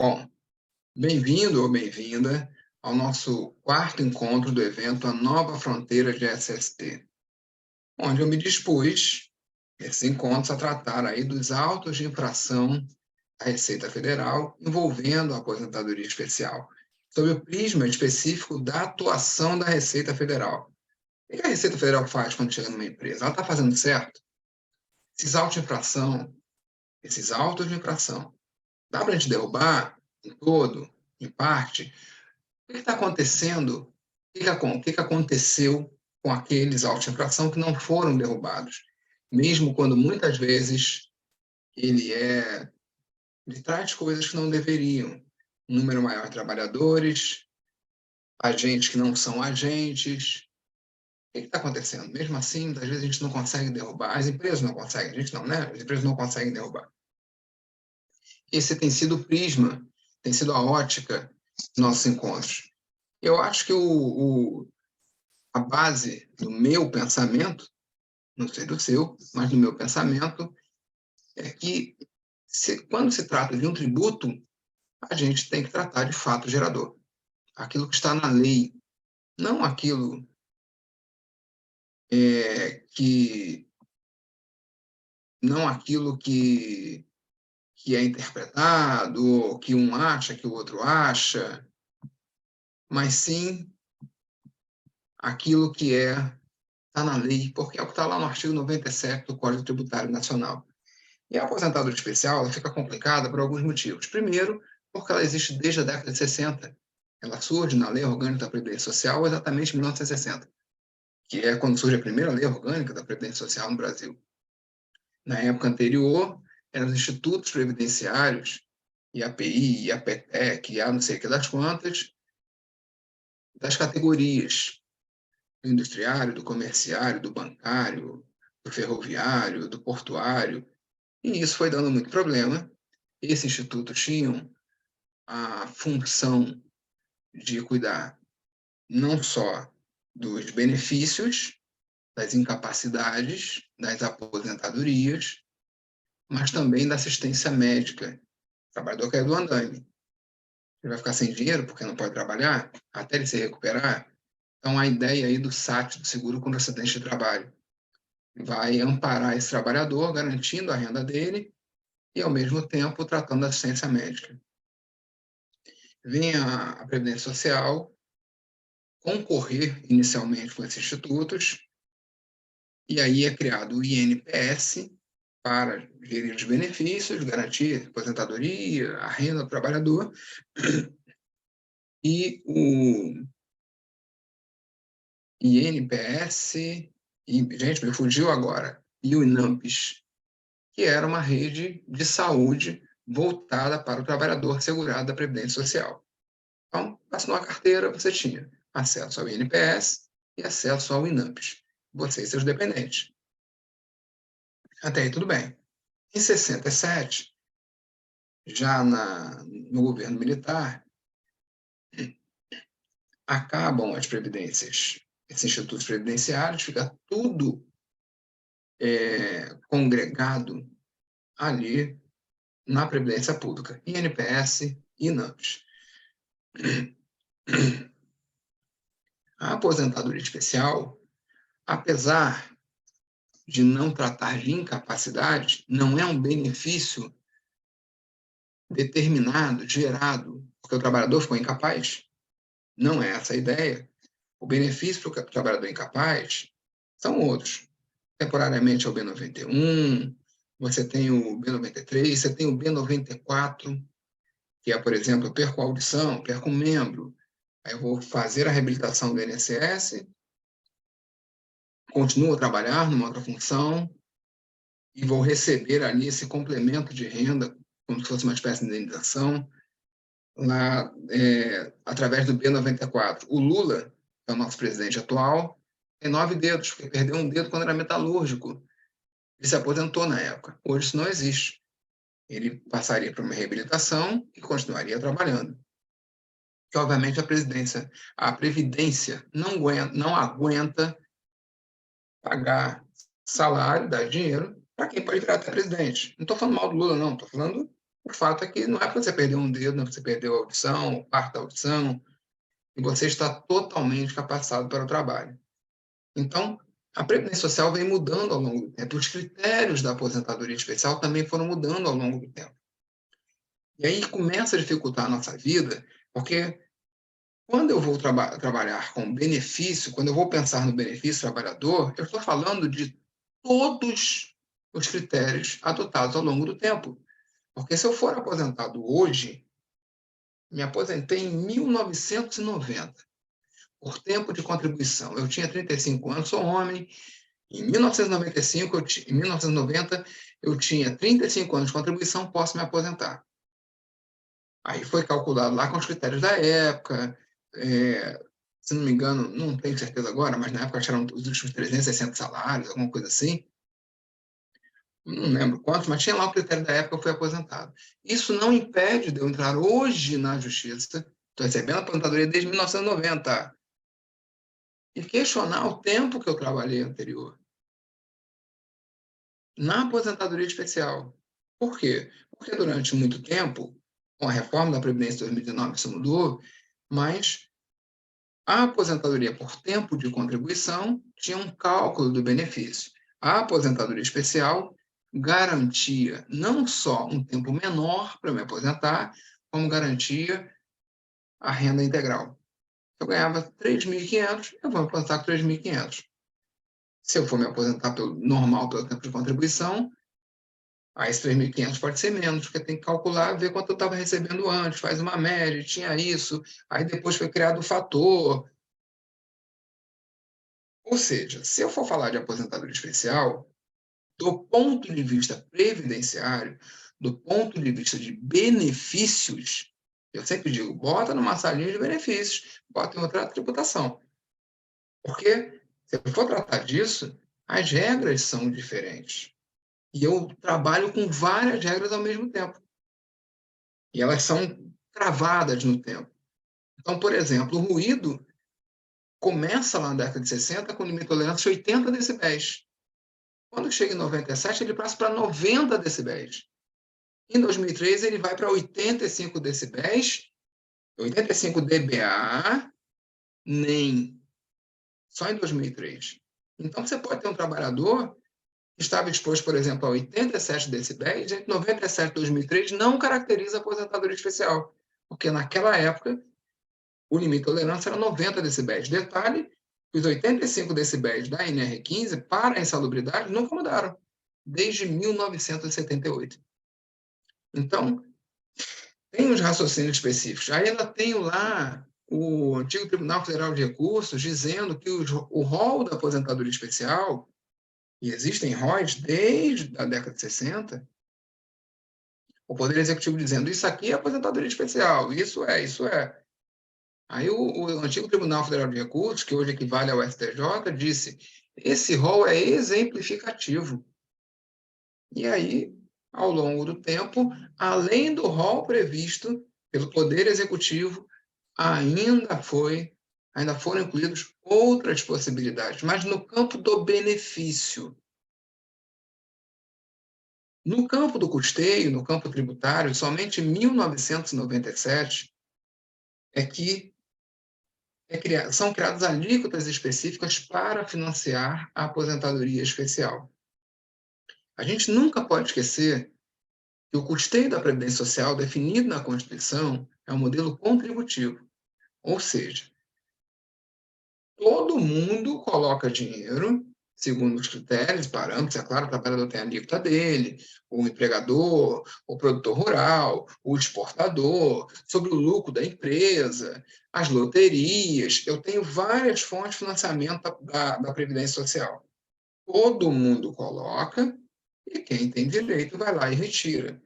Bom, bem-vindo ou bem-vinda ao nosso quarto encontro do evento A Nova Fronteira de SST, onde eu me dispus, nesses encontros, a tratar aí dos autos de infração da Receita Federal envolvendo a aposentadoria especial, sob o prisma específico da atuação da Receita Federal. O que a Receita Federal faz quando chega numa empresa? Ela está fazendo certo? Esses autos de infração, dá para a gente derrubar em todo, em parte? O que está acontecendo? O que aconteceu com aqueles autos de infração que não foram derrubados? Mesmo quando muitas vezes ele traz coisas que não deveriam. Um número maior de trabalhadores, agentes que não são agentes. O que está acontecendo? Mesmo assim, muitas vezes a gente não consegue derrubar. As empresas não conseguem, a gente não, né? As empresas não conseguem derrubar. Esse tem sido o prisma, tem sido a ótica dos nossos encontros. Eu acho que a base do meu pensamento, não sei do seu, mas do meu pensamento, é que quando se trata de um tributo, a gente tem que tratar de fato gerador. Aquilo que está na lei, não aquilo que não aquilo que é interpretado, ou que um acha, que o outro acha, mas sim aquilo que está na lei, porque é o que está lá no artigo 97 do Código Tributário Nacional. E a aposentadoria especial ela fica complicada por alguns motivos. Primeiro, porque ela existe desde a década de 60. Ela surge na Lei Orgânica da Previdência Social exatamente em 1960, que é quando surge a primeira Lei Orgânica da Previdência Social no Brasil. Na época anterior, eram os institutos previdenciários, IAPI, IAPTEC, IA não sei o que das quantas, das categorias do industriário, do comerciário, do bancário, do ferroviário, do portuário, e isso foi dando muito problema. Esses institutos tinham a função de cuidar não só dos benefícios, das incapacidades, das aposentadorias, mas também da assistência médica. O trabalhador caiu do andaime. Ele vai ficar sem dinheiro porque não pode trabalhar até ele se recuperar. Então, a ideia aí do SAT, do seguro contra acidente de trabalho, vai amparar esse trabalhador, garantindo a renda dele e, ao mesmo tempo, tratando da assistência médica. Vem a Previdência Social concorrer inicialmente com esses institutos, e aí é criado o INPS para gerir os benefícios, garantir a aposentadoria, a renda do trabalhador, e o INPS, e, gente, me fugiu agora, e o INAMPS, que era uma rede de saúde voltada para o trabalhador segurado da Previdência Social. Então, assinou a carteira, você tinha acesso ao INPS e acesso ao INAMPS. Você e seus dependentes. Até aí tudo bem. Em 67, já no governo militar, acabam as previdências, esses institutos previdenciários, fica tudo congregado ali na Previdência Pública, INPS e INAMPS. A aposentadoria especial, apesar de não tratar de incapacidade, não é um benefício determinado, gerado, porque o trabalhador ficou incapaz. Não é essa a ideia. O benefício para o trabalhador incapaz são outros. Temporariamente é o B91, você tem o B93, você tem o B94, que é, por exemplo, eu perco a audição, perco um membro, aí eu vou fazer a reabilitação do INSS, continuo a trabalhar numa outra função e vou receber ali esse complemento de renda, como se fosse uma espécie de indenização, lá, através do B94. O Lula, que é o nosso presidente atual, tem 9 dedos, porque perdeu um dedo quando era metalúrgico. Ele se aposentou na época. Hoje isso não existe. Ele passaria para uma reabilitação e continuaria trabalhando. Que, obviamente, a Previdência não aguenta pagar salário, dar dinheiro para quem pode virar até presidente. Não estou falando mal do Lula, não. Estou falando O fato é que não é porque você perdeu um dedo, não é porque você perdeu a audição, parte da audição, e você está totalmente capacitado para o trabalho. Então, a Previdência Social vem mudando ao longo do tempo. Os critérios da aposentadoria especial também foram mudando ao longo do tempo. E aí começa a dificultar a nossa vida, porque quando eu vou trabalhar com benefício, quando eu vou pensar no benefício trabalhador, eu estou falando de todos os critérios adotados ao longo do tempo. Porque se eu for aposentado hoje, me aposentei em 1990, por tempo de contribuição. Eu tinha 35 anos, sou homem. Em 1995, em 1990, eu tinha 35 anos de contribuição, posso me aposentar. Aí foi calculado lá com os critérios da época, se não me engano, não tenho certeza agora, mas na época acharam os últimos 360 salários, alguma coisa assim. Não lembro quantos, mas tinha lá o critério da época, eu fui aposentado. Isso não impede de eu entrar hoje na justiça, estou recebendo a aposentadoria desde 1990, e questionar o tempo que eu trabalhei anterior na aposentadoria especial. Por quê? Porque durante muito tempo, com a reforma da Previdência de 2019, isso mudou, mas a aposentadoria por tempo de contribuição tinha um cálculo do benefício. A aposentadoria especial garantia não só um tempo menor para me aposentar, como garantia a renda integral. Se eu ganhava 3.500, eu vou me aposentar com 3.500. Se eu for me aposentar pelo normal, pelo tempo de contribuição, aí esses 3.500 pode ser menos, porque tem que calcular, ver quanto eu estava recebendo antes, faz uma média, tinha isso, aí depois foi criado o fator. Ou seja, se eu for falar de aposentadoria especial, do ponto de vista previdenciário, do ponto de vista de benefícios, eu sempre digo, bota numa salinha de benefícios, bota em outra tributação. Porque, se eu for tratar disso, as regras são diferentes. E eu trabalho com várias regras ao mesmo tempo. E elas são travadas no tempo. Então, por exemplo, o ruído começa lá na década de 60 com limite de tolerância de 80 decibéis. Quando chega em 97, ele passa para 90 decibéis. Em 2003, ele vai para 85 decibéis, 85 dBA, NEM, só em 2003. Então, você pode ter um trabalhador que estava exposto, por exemplo, a 87 decibéis, entre 97 e 2003 não caracteriza aposentadoria especial, porque naquela época o limite de tolerância era 90 decibéis. Detalhe, os 85 decibéis da NR15 para a insalubridade nunca mudaram, desde 1978. Então, tem os raciocínios específicos. Ainda tem lá o antigo Tribunal Federal de Recursos dizendo que o rol da aposentadoria especial, e existem ROIs desde a década de 60, o Poder Executivo dizendo isso aqui é aposentadoria especial, isso é, isso é. Aí o antigo Tribunal Federal de Recursos, que hoje equivale ao STJ, disse esse rol é exemplificativo. E aí, ao longo do tempo, além do rol previsto pelo Poder Executivo, ainda foram incluídas outras possibilidades, mas no campo do benefício. No campo do custeio, no campo tributário, somente em 1997 é que são criadas alíquotas específicas para financiar a aposentadoria especial. A gente nunca pode esquecer que o custeio da Previdência Social, definido na Constituição, é um modelo contributivo. Ou seja, todo mundo coloca dinheiro, segundo os critérios e parâmetros, é claro, o trabalhador tem a alíquota dele, o empregador, o produtor rural, o exportador, sobre o lucro da empresa, as loterias. Eu tenho várias fontes de financiamento da Previdência Social. Todo mundo coloca e quem tem direito vai lá e retira.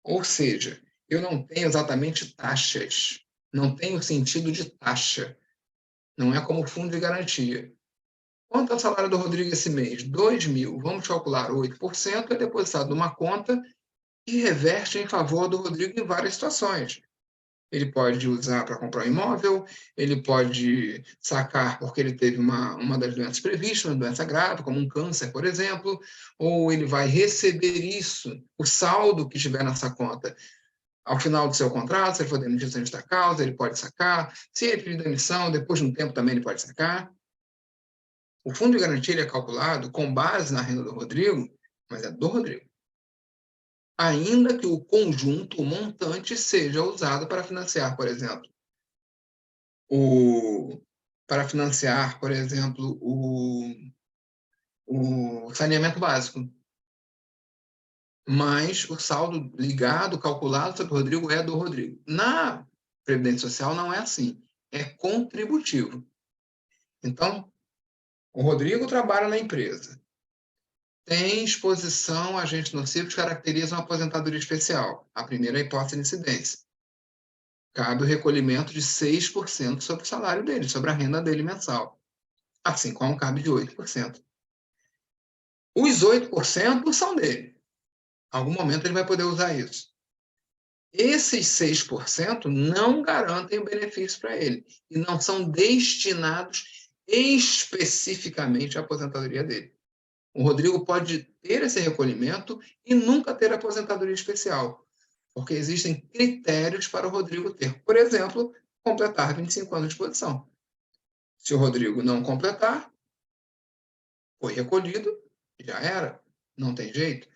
Ou seja, eu não tenho exatamente taxas, não tenho sentido de taxa. Não é como fundo de garantia. Quanto ao salário do Rodrigo esse mês? 2.000. Vamos calcular 8%, é depositado numa conta que reverte em favor do Rodrigo em várias situações. ele pode usar para comprar um imóvel, ele pode sacar porque ele teve uma das doenças previstas, uma doença grave, como um câncer, por exemplo, ou ele vai receber isso, o saldo que estiver nessa conta, ao final do seu contrato, se ele for demitido sem justa causa, ele pode sacar. Se ele pedir demissão, depois de um tempo também ele pode sacar. O fundo de garantia ele é calculado com base na renda do Rodrigo, mas é do Rodrigo. Ainda que o conjunto, o montante, seja usado para financiar, por exemplo, o saneamento básico. Mas o saldo ligado, calculado sobre o Rodrigo é do Rodrigo. Na Previdência Social não é assim, é contributivo. Então, o Rodrigo trabalha na empresa, tem exposição a agentes nocivos que caracterizam a aposentadoria especial. A primeira é a hipótese de incidência. Cabe o recolhimento de 6% sobre o salário dele, sobre a renda dele mensal. Assim como cabe de 8%. Os 8% são dele. Em algum momento ele vai poder usar isso. Esses 6% não garantem o benefício para ele e não são destinados especificamente à aposentadoria dele. O Rodrigo pode ter esse recolhimento e nunca ter aposentadoria especial, porque existem critérios para o Rodrigo ter. Por exemplo, completar 25 anos de posição. Se o Rodrigo não completar, foi recolhido, já era, não tem jeito.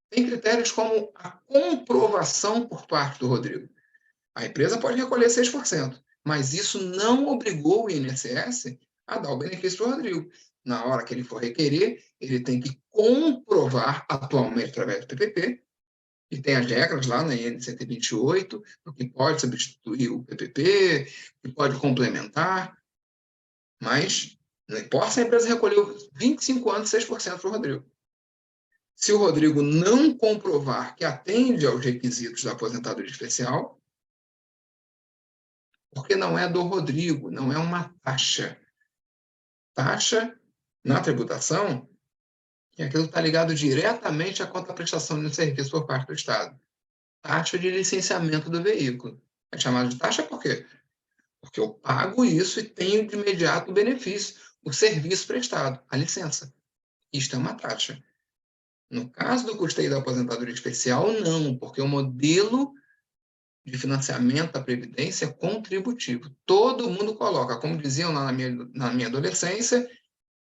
Tem critérios como a comprovação por parte do Rodrigo. A empresa pode recolher 6%, mas isso não obrigou o INSS a dar o benefício para o Rodrigo. Na hora que ele for requerer, ele tem que comprovar, atualmente através do PPP, e tem as regras lá na IN 128, o que pode substituir o PPP, o que pode complementar, mas não importa se a empresa recolheu 25 anos, 6% para o Rodrigo. Se o Rodrigo não comprovar que atende aos requisitos da aposentadoria especial, porque não é do Rodrigo, não é uma taxa. Taxa, na tributação, é aquilo que está ligado diretamente à contraprestação de um serviço por parte do Estado. Taxa de licenciamento do veículo. É chamado de taxa por quê? Porque eu pago isso e tenho de imediato o benefício, o serviço prestado, a licença. Isto é uma taxa. No caso do custeio da aposentadoria especial, não, porque o modelo de financiamento da Previdência é contributivo. Todo mundo coloca, como diziam lá na minha adolescência,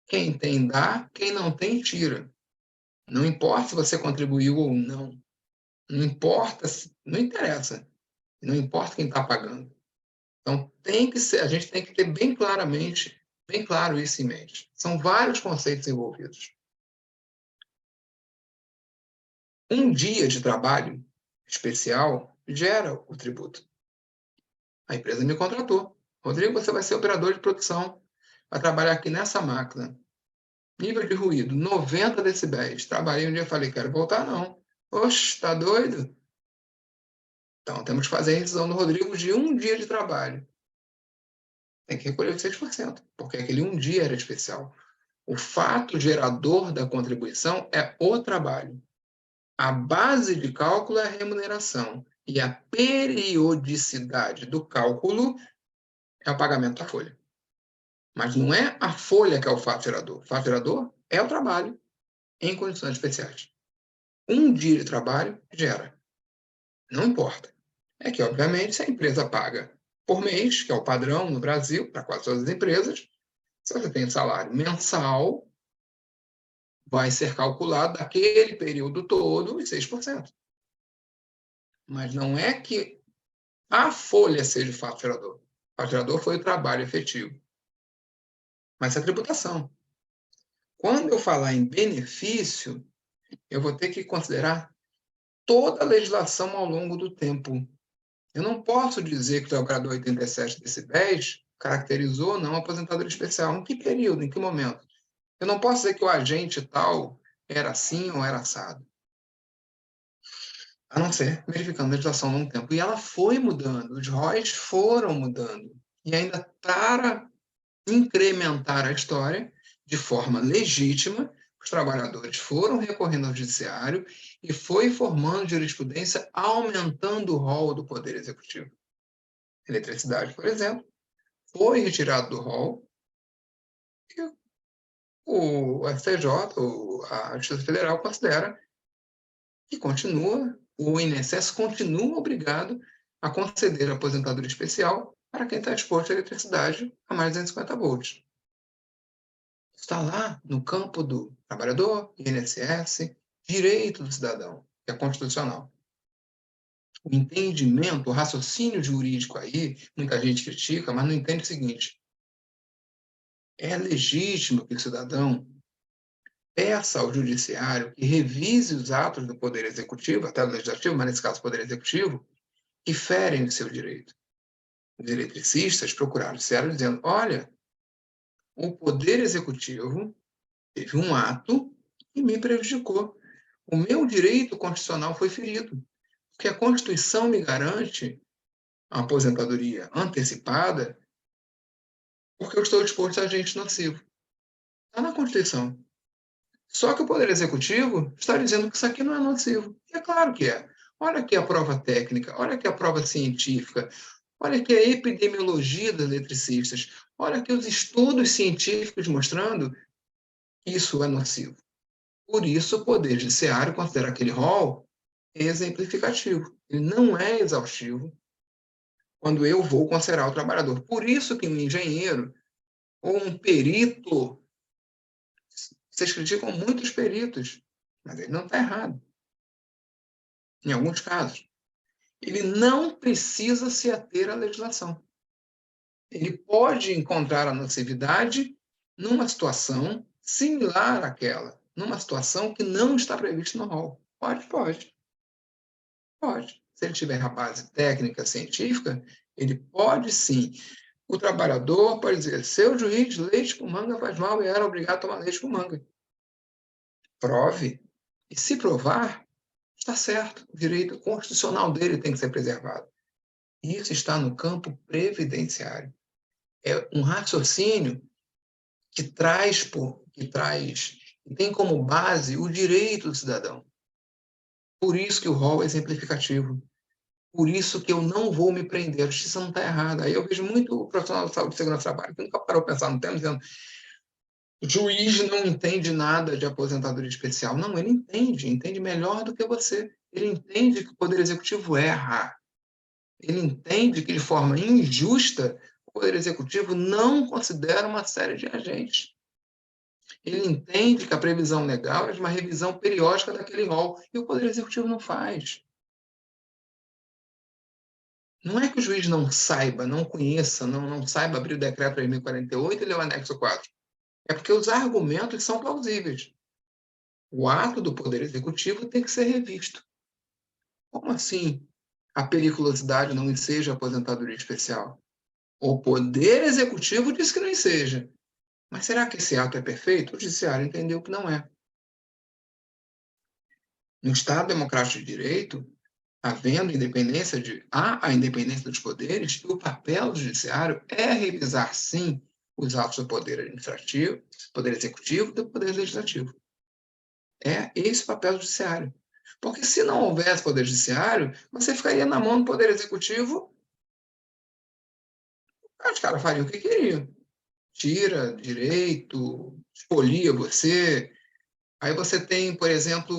quem tem dá, quem não tem tira. Não importa se você contribuiu ou não. Não importa, não interessa. Não importa quem está pagando. Então, a gente tem que ter bem claramente, bem claro isso em mente. São vários conceitos envolvidos. Um dia de trabalho especial gera o tributo. A empresa me contratou. Rodrigo, você vai ser operador de produção, vai trabalhar aqui nessa máquina. Nível de ruído, 90 decibéis. Trabalhei um dia e falei, quero voltar não. Oxe, tá doido? Então, temos que fazer a rescisão do Rodrigo de um dia de trabalho. Tem que recolher os 6%, porque aquele um dia era especial. O fato gerador da contribuição é o trabalho. A base de cálculo é a remuneração. E a periodicidade do cálculo é o pagamento da folha. Mas não é a folha que é o fato gerador. O fato gerador é o trabalho em condições especiais. Um dia de trabalho gera. Não importa. É que, obviamente, se a empresa paga por mês, que é o padrão no Brasil, para quase todas as empresas, se você tem salário mensal, vai ser calculado daquele período todo os 6%. Mas não é que a folha seja o fato gerador. O fato gerador foi o trabalho efetivo. Mas é a tributação. Quando eu falar em benefício, eu vou ter que considerar toda a legislação ao longo do tempo. Eu não posso dizer que o trabalhador 87 decibéis caracterizou ou não a aposentadoria especial. Em que período, em que momento? Eu não posso dizer que o agente tal era assim ou era assado. A não ser verificando a legislação ao longo do tempo. E ela foi mudando, os ROIs foram mudando. E ainda para incrementar a história, de forma legítima, os trabalhadores foram recorrendo ao judiciário e foi formando jurisprudência, aumentando o rol do Poder Executivo. eletricidade, por exemplo, foi retirado do rol e o STJ, a Justiça Federal, considera que o INSS continua obrigado a conceder aposentadoria especial para quem está exposto à eletricidade a mais de 250 volts. Está lá no campo do trabalhador, INSS, direito do cidadão, que é constitucional. O entendimento, o raciocínio jurídico aí, muita gente critica, mas não entende o seguinte: é legítimo que o cidadão peça ao judiciário que revise os atos do Poder Executivo, até do Legislativo, mas nesse caso o Poder Executivo, que ferem o seu direito. Os eletricistas procuraram o judiciário dizendo: olha, o Poder Executivo teve um ato que me prejudicou. O meu direito constitucional foi ferido, porque a Constituição me garante a aposentadoria antecipada porque eu estou exposto a agente nocivo. Está na Constituição. Só que o Poder Executivo está dizendo que isso aqui não é nocivo. E é claro que é. Olha aqui a prova técnica, olha aqui a prova científica, olha aqui a epidemiologia dos eletricistas, olha aqui os estudos científicos mostrando que isso é nocivo. Por isso, o Poder Judiciário considera aquele rol exemplificativo. Ele não é exaustivo quando eu vou considerar o trabalhador. Por isso que um engenheiro ou um perito, vocês criticam muitos peritos, mas ele não está errado. Em alguns casos, ele não precisa se ater à legislação. Ele pode encontrar a nocividade numa situação similar àquela, numa situação que não está prevista no rol. Pode, pode. Pode. Se ele tiver a base técnica, científica, ele pode sim. O trabalhador pode dizer: seu juiz, leite com manga faz mal e era obrigado a tomar leite com manga. Prove. E se provar, está certo. O direito constitucional dele tem que ser preservado. Isso está no campo previdenciário. É um raciocínio que tem como base o direito do cidadão. Por isso que o rol é exemplificativo. Por isso que eu não vou me prender. A justiça não está errada. Aí eu vejo muito profissional de saúde e segurança do trabalho que nunca parou a pensar no tema, dizendo: o juiz não entende nada de aposentadoria especial. Não, ele entende melhor do que você. Ele entende que o Poder Executivo erra. Ele entende que, de forma injusta, o Poder Executivo não considera uma série de agentes. Ele entende que a previsão legal é de uma revisão periódica daquele rol, e o Poder Executivo não faz. Não é que o juiz não saiba, não conheça, não saiba abrir o decreto 3048 e ler o anexo 4. É porque os argumentos são plausíveis. O ato do Poder Executivo tem que ser revisto. Como assim a periculosidade não enseja aposentadoria especial? O Poder Executivo diz que não enseja. Mas será que esse ato é perfeito? O Judiciário entendeu que não é. No Estado Democrático de Direito, havendo independência há a independência dos poderes, e o papel do Judiciário é revisar, sim, os atos do Poder Administrativo, Poder Executivo e do Poder Legislativo. É esse o papel do Judiciário. Porque se não houvesse Poder Judiciário, você ficaria na mão do Poder Executivo, os caras fariam o que queriam. Tira direito, expolia você. Aí você tem, por exemplo,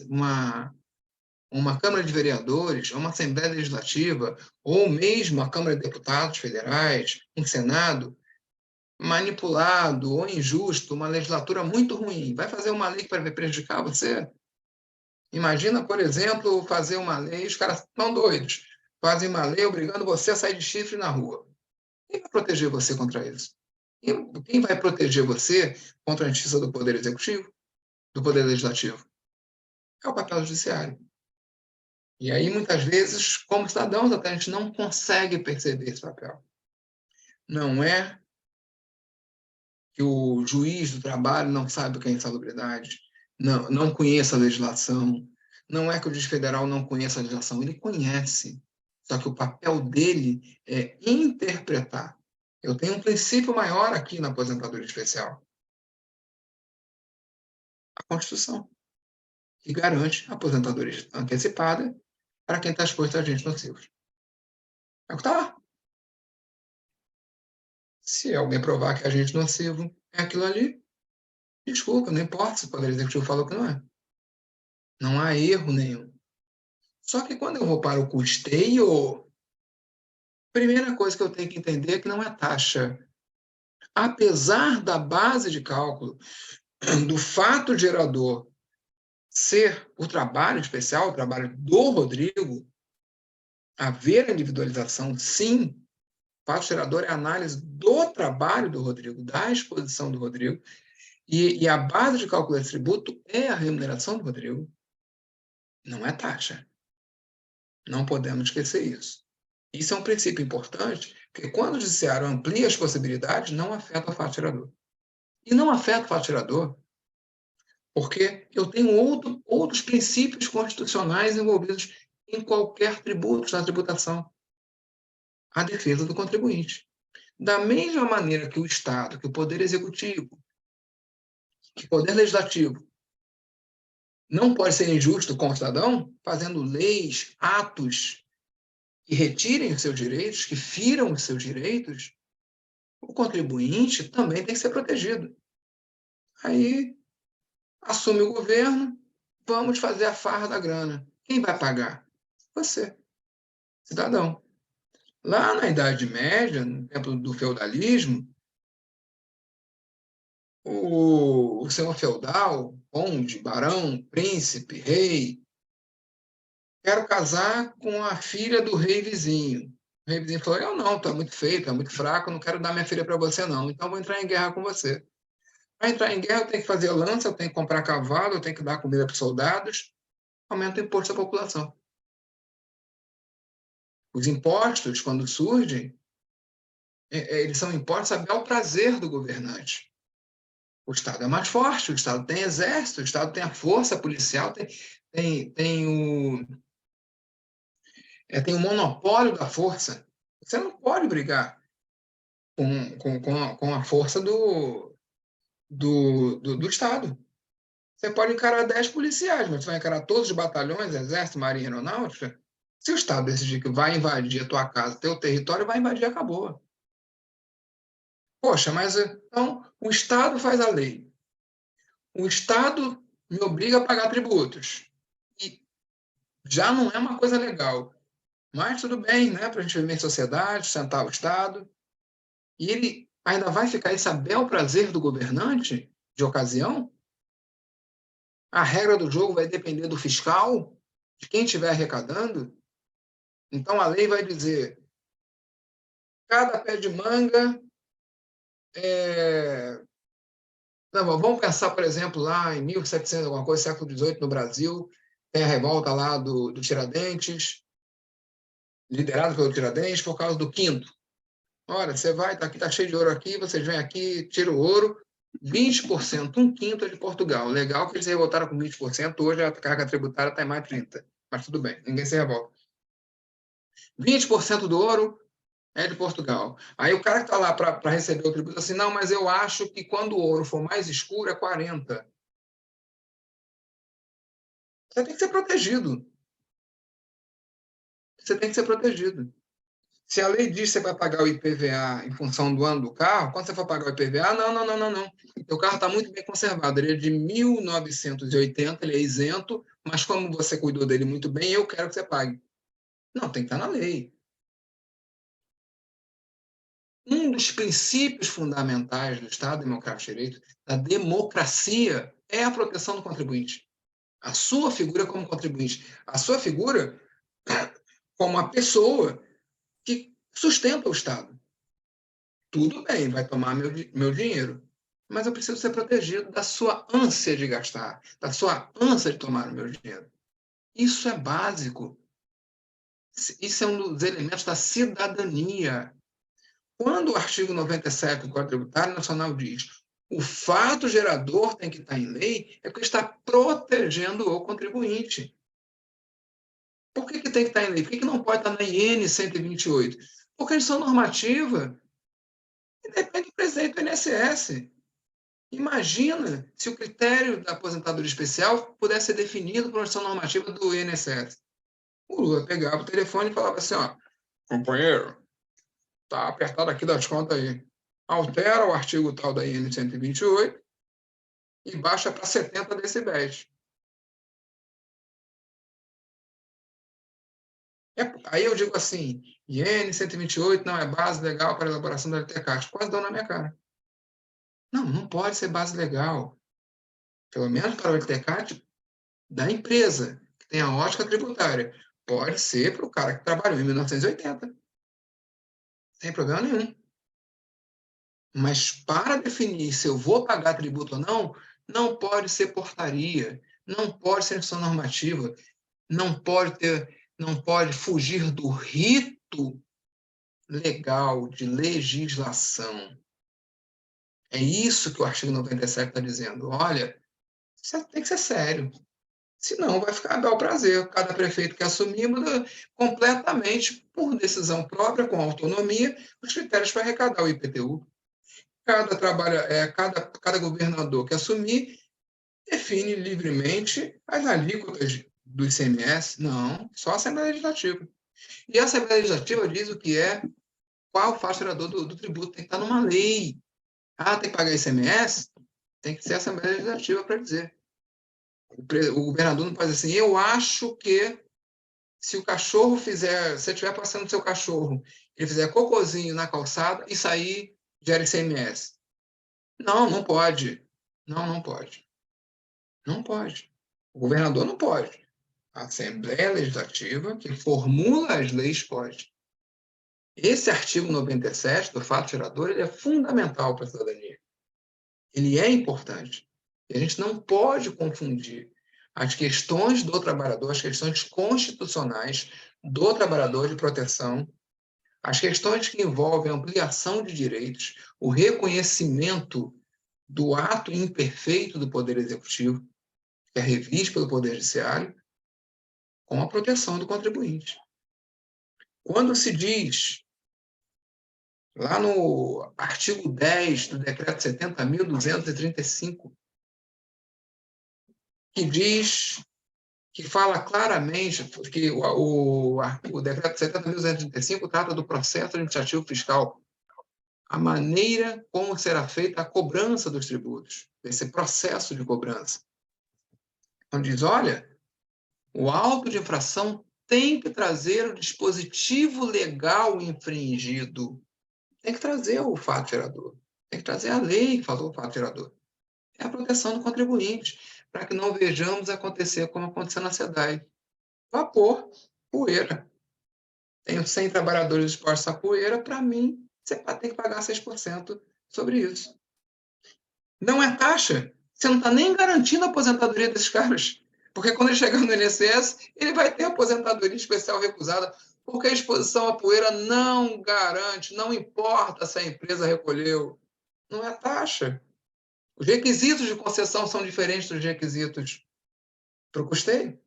uma Câmara de Vereadores, uma Assembleia Legislativa, ou mesmo a Câmara de Deputados Federais, um Senado, manipulado ou injusto, uma legislatura muito ruim. Vai fazer uma lei que vai prejudicar você? Imagina, por exemplo, fazer uma lei, os caras estão doidos, fazem uma lei obrigando você a sair de chifre na rua. Quem vai proteger você contra isso? Quem vai proteger você contra a justiça do Poder Executivo, do Poder Legislativo? É o papel do Judiciário. E aí, muitas vezes, como cidadãos, até a gente não consegue perceber esse papel. Não é que o juiz do trabalho não sabe o que é insalubridade, não conheça a legislação. Não é que o juiz federal não conheça a legislação, ele conhece. Só que o papel dele é interpretar. Eu tenho um princípio maior aqui na aposentadoria especial. A Constituição, que garante a aposentadoria antecipada para quem está exposto a agentes nocivos. É o que está lá. Se alguém provar que é agente nocivo é aquilo ali, desculpa, não importa se o Poder Executivo falou que não é. Não há erro nenhum. Só que quando eu vou para o custeio, primeira coisa que eu tenho que entender é que não é taxa. Apesar da base de cálculo, do fato gerador ser o trabalho especial, o trabalho do Rodrigo, haver individualização, sim, o fato gerador é a análise do trabalho do Rodrigo, da exposição do Rodrigo, e a base de cálculo desse tributo é a remuneração do Rodrigo, não é taxa. Não podemos esquecer isso. Isso é um princípio importante, porque quando o judiciário amplia as possibilidades, não afeta o fato gerador. E não afeta o fato gerador porque eu tenho outros princípios constitucionais envolvidos em qualquer tributo, na tributação. A defesa do contribuinte. Da mesma maneira que o Estado, que o Poder Executivo, que o Poder Legislativo não pode ser injusto com o cidadão, fazendo leis, atos que retirem os seus direitos, que firam os seus direitos, o contribuinte também tem que ser protegido. Aí assume o governo, vamos fazer a farra da grana. Quem vai pagar? Você, cidadão. Lá na Idade Média, no tempo do feudalismo, o senhor feudal, conde, barão, príncipe, rei, quero casar com a filha do rei vizinho. O rei vizinho falou, eu não, tu é muito feio, tu é muito fraco, não quero dar minha filha para você não, então vou entrar em guerra com você. Para entrar em guerra eu tenho que fazer lança, eu tenho que comprar cavalo, eu tenho que dar comida para os soldados, aumenta o imposto à população. Os impostos, quando surgem, eles são impostos a bel prazer do governante. O Estado é mais forte, o Estado tem exército, o Estado tem a força policial, tem o monopólio da força. Você não pode brigar com a força do Estado. Você pode encarar 10 policiais, mas você vai encarar todos os batalhões, exército, marinha, aeronáutica. Se o Estado decidir que vai invadir a tua casa, teu território, vai invadir, acabou. Poxa, mas então o Estado faz a lei. O Estado me obriga a pagar tributos. E já não é uma coisa legal. Mas tudo bem, né? Para a gente viver em sociedade, sustentar o Estado. E ele ainda vai ficar esse a bel prazer do governante de ocasião? A regra do jogo vai depender do fiscal, de quem estiver arrecadando? Então a lei vai dizer: cada pé de manga é... Não, vamos pensar, por exemplo, lá em 1700, alguma coisa, século XVIII, no Brasil, tem a revolta lá do Tiradentes, liderado pelo Tiradentes, por causa do quinto. Olha, você vai, tá aqui, tá cheio de ouro aqui, vocês vêm aqui, tira o ouro, 20%, um quinto é de Portugal. Legal que eles se revoltaram com 20%, hoje a carga tributária está em mais 30%. Mas tudo bem, ninguém se revolta. 20% do ouro é de Portugal. Aí o cara que está lá para receber o tributo assim, não, mas eu acho que quando o ouro for mais escuro é 40%. Você tem que ser protegido. Você tem que ser protegido. Se a lei diz que você vai pagar o IPVA em função do ano do carro, quando você for pagar o IPVA, não. O carro está muito bem conservado. Ele é de 1980, ele é isento, mas como você cuidou dele muito bem, eu quero que você pague. Não, tem que estar na lei. Um dos princípios fundamentais do Estado Democrático de Direito, da democracia, é a proteção do contribuinte. A sua figura como contribuinte, a sua figura como a pessoa que sustenta o Estado. Tudo bem, vai tomar meu dinheiro, mas eu preciso ser protegido da sua ânsia de gastar, da sua ânsia de tomar o meu dinheiro. Isso é básico. Isso é um dos elementos da cidadania. Quando o artigo 97 do Código Tributário Nacional diz o fato gerador tem que estar em lei, é porque está protegendo o contribuinte. Por que tem que estar em lei? Por que não pode estar na IN 128? Porque eles são normativa e depende do presidente do INSS. Imagina se o critério da aposentadoria especial pudesse ser definido por uma ação normativa do INSS. O Lula pegava o telefone e falava assim, ó, companheiro, tá apertado aqui das contas aí. Altera o artigo tal da IN 128 e baixa para 70 decibéis. Aí eu digo assim, IN 128 não é base legal para a elaboração da LTCAT. Quase dão na minha cara. Não, não pode ser base legal. Pelo menos para o LTCAT da empresa, que tem a ótica tributária. Pode ser para o cara que trabalhou em 1980. Sem problema nenhum. Mas para definir se eu vou pagar tributo ou não, não pode ser portaria, não pode ser instrução normativa, não pode fugir do rito legal de legislação. É isso que o artigo 97 está dizendo. Olha, você tem que ser sério. Senão vai ficar a bel prazer. Cada prefeito que assumir muda completamente, por decisão própria, com autonomia, os critérios para arrecadar o IPTU. Cada governador que assumir define livremente as alíquotas do ICMS. Não, só a Assembleia Legislativa. E a Assembleia Legislativa diz o que é, qual o faturador do tributo. Tem que estar numa lei. Ah, tem que pagar ICMS? Tem que ser a Assembleia Legislativa para dizer. O governador não pode dizer assim, eu acho que se o cachorro fizer, se você estiver passando o seu cachorro, ele fizer cocôzinho na calçada, isso aí gera ICMS. Não, não pode. Não, não pode. Não pode. O governador não pode. A Assembleia Legislativa, que formula as leis, pode. Esse artigo 97 do fato gerador, ele é fundamental para a cidadania. Ele é importante. E a gente não pode confundir as questões do trabalhador, as questões constitucionais do trabalhador de proteção, as questões que envolvem a ampliação de direitos, o reconhecimento do ato imperfeito do Poder Executivo, que é revisto pelo Poder Judiciário, com a proteção do contribuinte. Quando se diz, lá no artigo 10 do Decreto 70.235, que diz, que fala claramente, que o Decreto 70.235 trata do processo administrativo fiscal, a maneira como será feita a cobrança dos tributos, esse processo de cobrança. Então diz, olha, o auto de infração tem que trazer o dispositivo legal infringido. Tem que trazer o fato gerador. Tem que trazer a lei que falou o fato gerador. É a proteção do contribuinte, para que não vejamos acontecer como aconteceu na SEDAI. Vapor, poeira. Tenho 100 trabalhadores expostos à poeira, para mim, você tem que pagar 6% sobre isso. Não é taxa. Você não está nem garantindo a aposentadoria desses caras. Porque quando ele chegar no INSS, ele vai ter aposentadoria especial recusada, porque a exposição à poeira não garante, não importa se a empresa recolheu. Não é taxa. Os requisitos de concessão são diferentes dos requisitos para o custeio.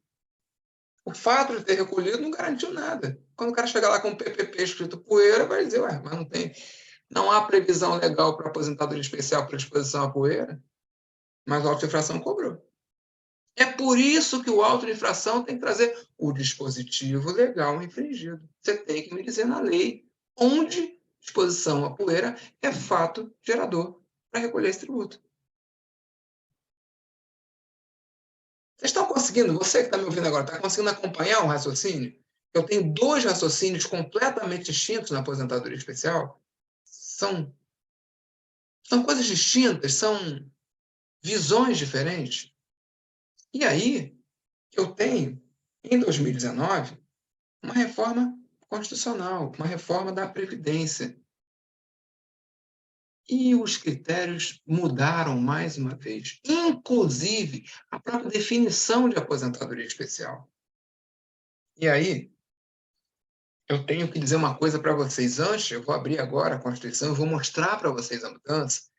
O fato de ter recolhido não garantiu nada. Quando o cara chegar lá com um PPP escrito poeira, vai dizer, ué, mas não há previsão legal para aposentadoria especial para exposição à poeira, mas o auto de infração cobrou. É por isso que o auto de infração tem que trazer o dispositivo legal infringido. Você tem que me dizer na lei onde exposição à poeira é fato gerador para recolher esse tributo. Vocês estão conseguindo, você que está me ouvindo agora, está conseguindo acompanhar o raciocínio? Eu tenho dois raciocínios completamente distintos na aposentadoria especial. São coisas distintas, são visões diferentes. E aí, eu tenho, em 2019, uma reforma constitucional, uma reforma da Previdência. E os critérios mudaram mais uma vez, inclusive a própria definição de aposentadoria especial. E aí, eu tenho que dizer uma coisa para vocês antes, eu vou abrir agora a Constituição, eu vou mostrar para vocês a mudança.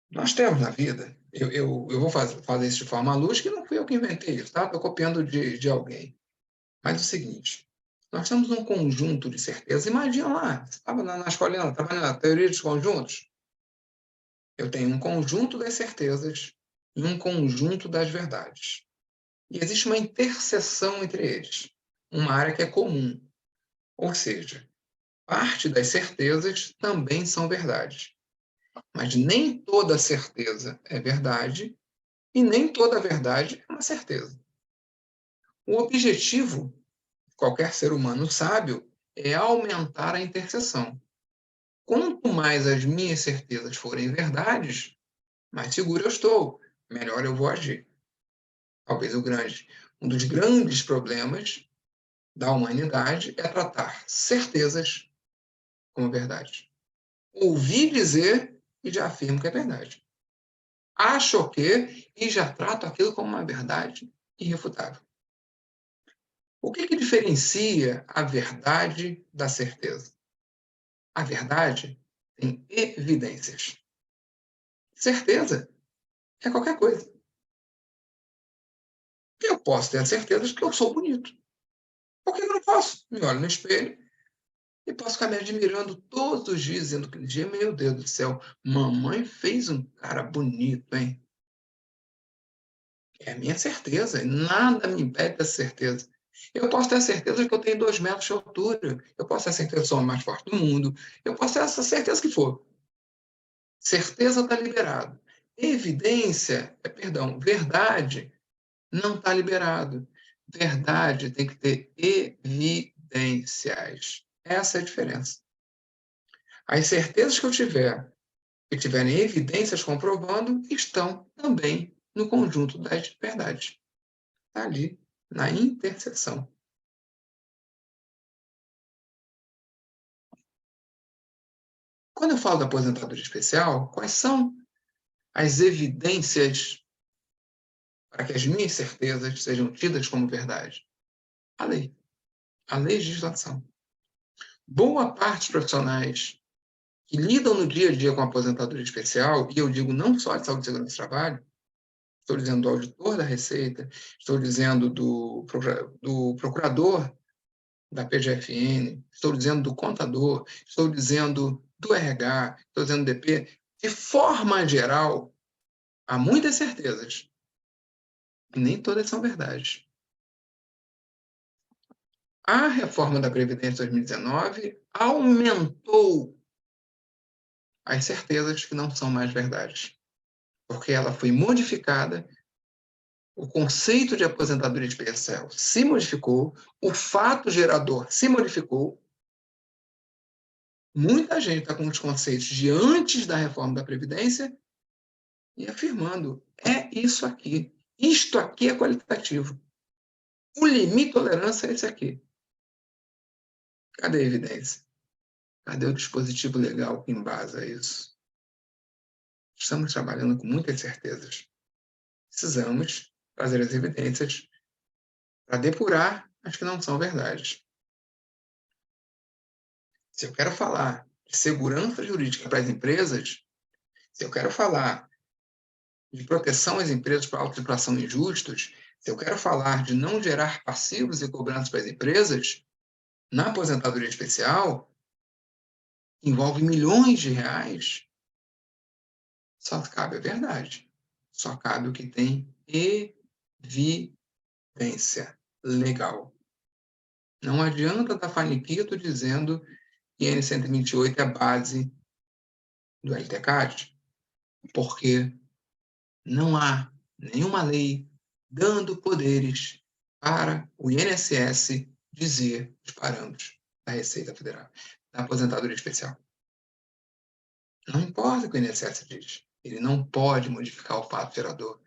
Nós temos na vida, eu vou fazer isso de forma lúdica, que não fui eu que inventei isso, tá? Estou copiando de alguém. Mas é o seguinte, nós temos um conjunto de certezas. Imagina lá, você estava na escolinha, estava na teoria dos conjuntos. Eu tenho um conjunto das certezas e um conjunto das verdades. E existe uma interseção entre eles. uma área que é comum. Ou seja, parte das certezas também são verdades. Mas nem toda certeza é verdade e nem toda verdade é uma certeza. O objetivo de qualquer ser humano sábio é aumentar a interseção. Quanto mais as minhas certezas forem verdades, mais seguro eu estou, melhor eu vou agir. Talvez um dos grandes problemas da humanidade é tratar certezas como verdade. Ouvi dizer e já afirmo que é verdade. Acho que e já trato aquilo como uma verdade irrefutável. O que diferencia a verdade da certeza? A verdade tem evidências. Certeza é qualquer coisa. Eu posso ter a certeza de que eu sou bonito. Por que eu não posso? Me olho no espelho e posso ficar me admirando todos os dias, dizendo que dia, meu Deus do céu, mamãe fez um cara bonito, hein? É a minha certeza, nada me impede dessa certeza. Eu posso ter a certeza de que eu tenho 2 metros de altura, eu posso ter a certeza que sou o mais forte do mundo, eu posso ter essa certeza que for. Certeza está liberado. Evidência, verdade não está liberado. Verdade tem que ter evidências. Essa é a diferença. As certezas que eu tiver, que tiverem evidências comprovando, estão também no conjunto das verdades. Está ali, na interseção. Quando eu falo da aposentadoria especial, quais são as evidências para que as minhas certezas sejam tidas como verdade? A lei, a legislação. Boa parte dos profissionais que lidam no dia a dia com a aposentadoria especial, e eu digo não só de saúde e segurança do trabalho, estou dizendo do auditor da Receita, estou dizendo do procurador da PGFN, estou dizendo do contador, estou dizendo do RH, estou dizendo do DP, de forma geral, há muitas certezas, e nem todas são verdades. A reforma da Previdência de 2019 aumentou as certezas que não são mais verdades, porque ela foi modificada, o conceito de aposentadoria especial se modificou, o fato gerador se modificou. Muita gente está com os conceitos de antes da reforma da Previdência e afirmando, é isso aqui. Isto aqui é qualitativo. O limite de tolerância é esse aqui. Cadê a evidência? Cadê o dispositivo legal que embasa isso? Estamos trabalhando com muitas certezas. Precisamos trazer as evidências para depurar as que não são verdades. Se eu quero falar de segurança jurídica para as empresas, se eu quero falar de proteção às empresas para autotitulação injustos, se eu quero falar de não gerar passivos e cobranças para as empresas, na aposentadoria especial, envolve milhões de reais, só cabe a verdade. Só cabe o que tem evidência legal. Não adianta estar faniquito dizendo que N128 é a base do LTCAT, porque não há nenhuma lei dando poderes para o INSS dizer os parâmetros da Receita Federal, da aposentadoria especial. Não importa o que o INSS diz, ele não pode modificar o fato gerador.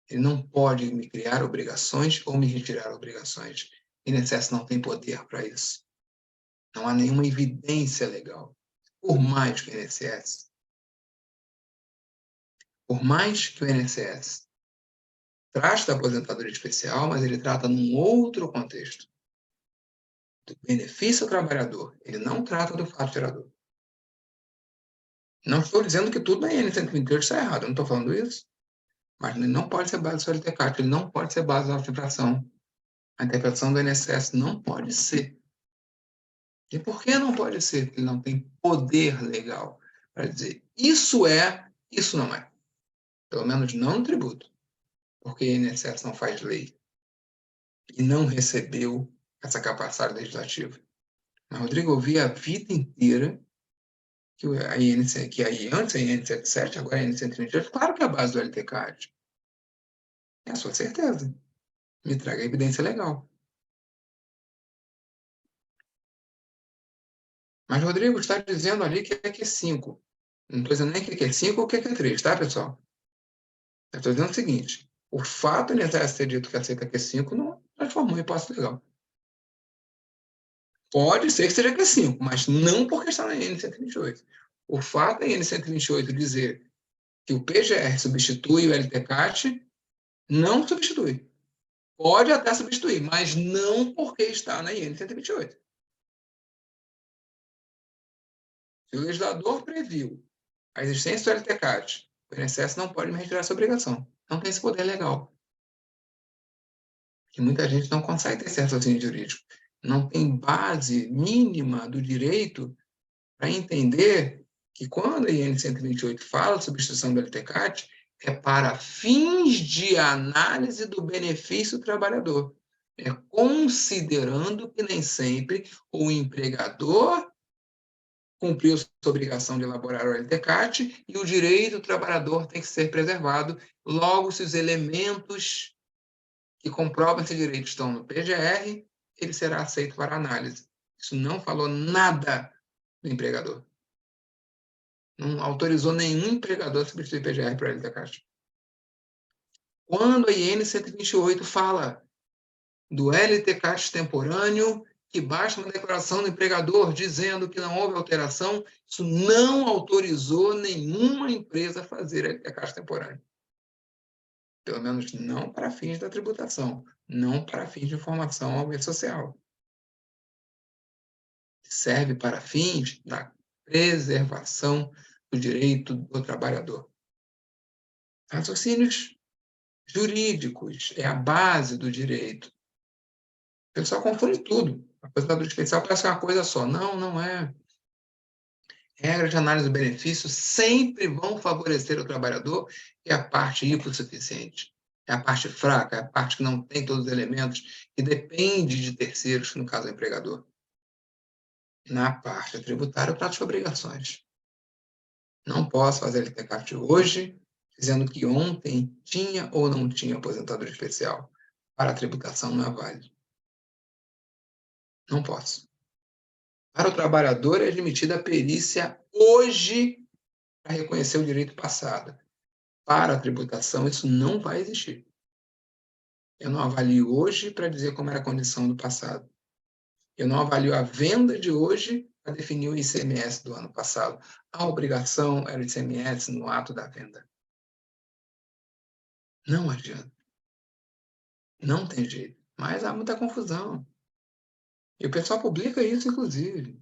Ele não pode me criar obrigações ou me retirar obrigações. O INSS não tem poder para isso. Não há nenhuma evidência legal. Por mais que o INSS trata da aposentadoria especial, mas ele trata num outro contexto. Do benefício ao trabalhador. Ele não trata do fato gerador. Não estou dizendo que tudo na IN128 está errado, eu não estou falando isso. Mas ele não pode ser base do CLTCAT, ele não pode ser base da infração. A interpretação do INSS não pode ser. E por que não pode ser? Porque ele não tem poder legal para dizer isso é, isso não é. Pelo menos não no tributo. Porque o INSS não faz lei. E não recebeu essa capacidade legislativa. Mas, Rodrigo, eu vi a vida inteira que a INC, que aí antes a IN 77, agora a IN 138, claro que é a base do LTCAD. É a sua certeza. Me traga evidência legal. Mas, Rodrigo, está dizendo ali que é Q5. Não estou dizendo nem que é Q5 ou que é Q3, tá, pessoal? Eu estou dizendo o seguinte: o fato de INSS ter dito que aceita Q5 não transformou em hipótese legal. Pode ser que seja Q5, mas não porque está na IN 128. O fato da IN 128 dizer que o PGR substitui o LTCAT, não substitui. Pode até substituir, mas não porque está na IN 128. Se o legislador previu a existência do LTCAT, o INSS não pode me retirar essa obrigação. Não tem esse poder legal. Que muita gente não consegue ter esse raciocínio jurídico. Não tem base mínima do direito para entender que quando a IN 128 fala de substituição do LTCAT, é para fins de análise do benefício do trabalhador. É considerando que nem sempre o empregador cumpriu sua obrigação de elaborar o LTCAT e o direito do trabalhador tem que ser preservado. Logo, se os elementos que comprovam esse direito estão no PGR, ele será aceito para análise. Isso não falou nada do empregador. Não autorizou nenhum empregador a substituir PGR para LTCAT. Quando a IN 128 fala do LTCAT temporâneo, que basta uma declaração do empregador dizendo que não houve alteração, isso não autorizou nenhuma empresa a fazer LTCAT temporâneo. Pelo menos não para fins da tributação, não para fins de informação ao bem social. Serve para fins da preservação do direito do trabalhador. Raciocínios jurídicos é a base do direito. O pessoal confunde tudo. A aposentadoria especial parece uma coisa só. Não, não é. Regras de análise do benefício sempre vão favorecer o trabalhador, que é a parte hipossuficiente. É a parte fraca, é a parte que não tem todos os elementos, que depende de terceiros, no caso do empregador. Na parte tributária, eu trato de obrigações. Não posso fazer LTCAT hoje, dizendo que ontem tinha ou não tinha aposentadoria especial. Para a tributação não é válido. Não posso. Para o trabalhador é admitida a perícia hoje para reconhecer o direito passado. Para a tributação, isso não vai existir. Eu não avalio hoje para dizer como era a condição do passado. Eu não avalio a venda de hoje para definir o ICMS do ano passado. A obrigação era o ICMS no ato da venda. Não adianta. Não tem jeito. Mas há muita confusão. E o pessoal publica isso, inclusive.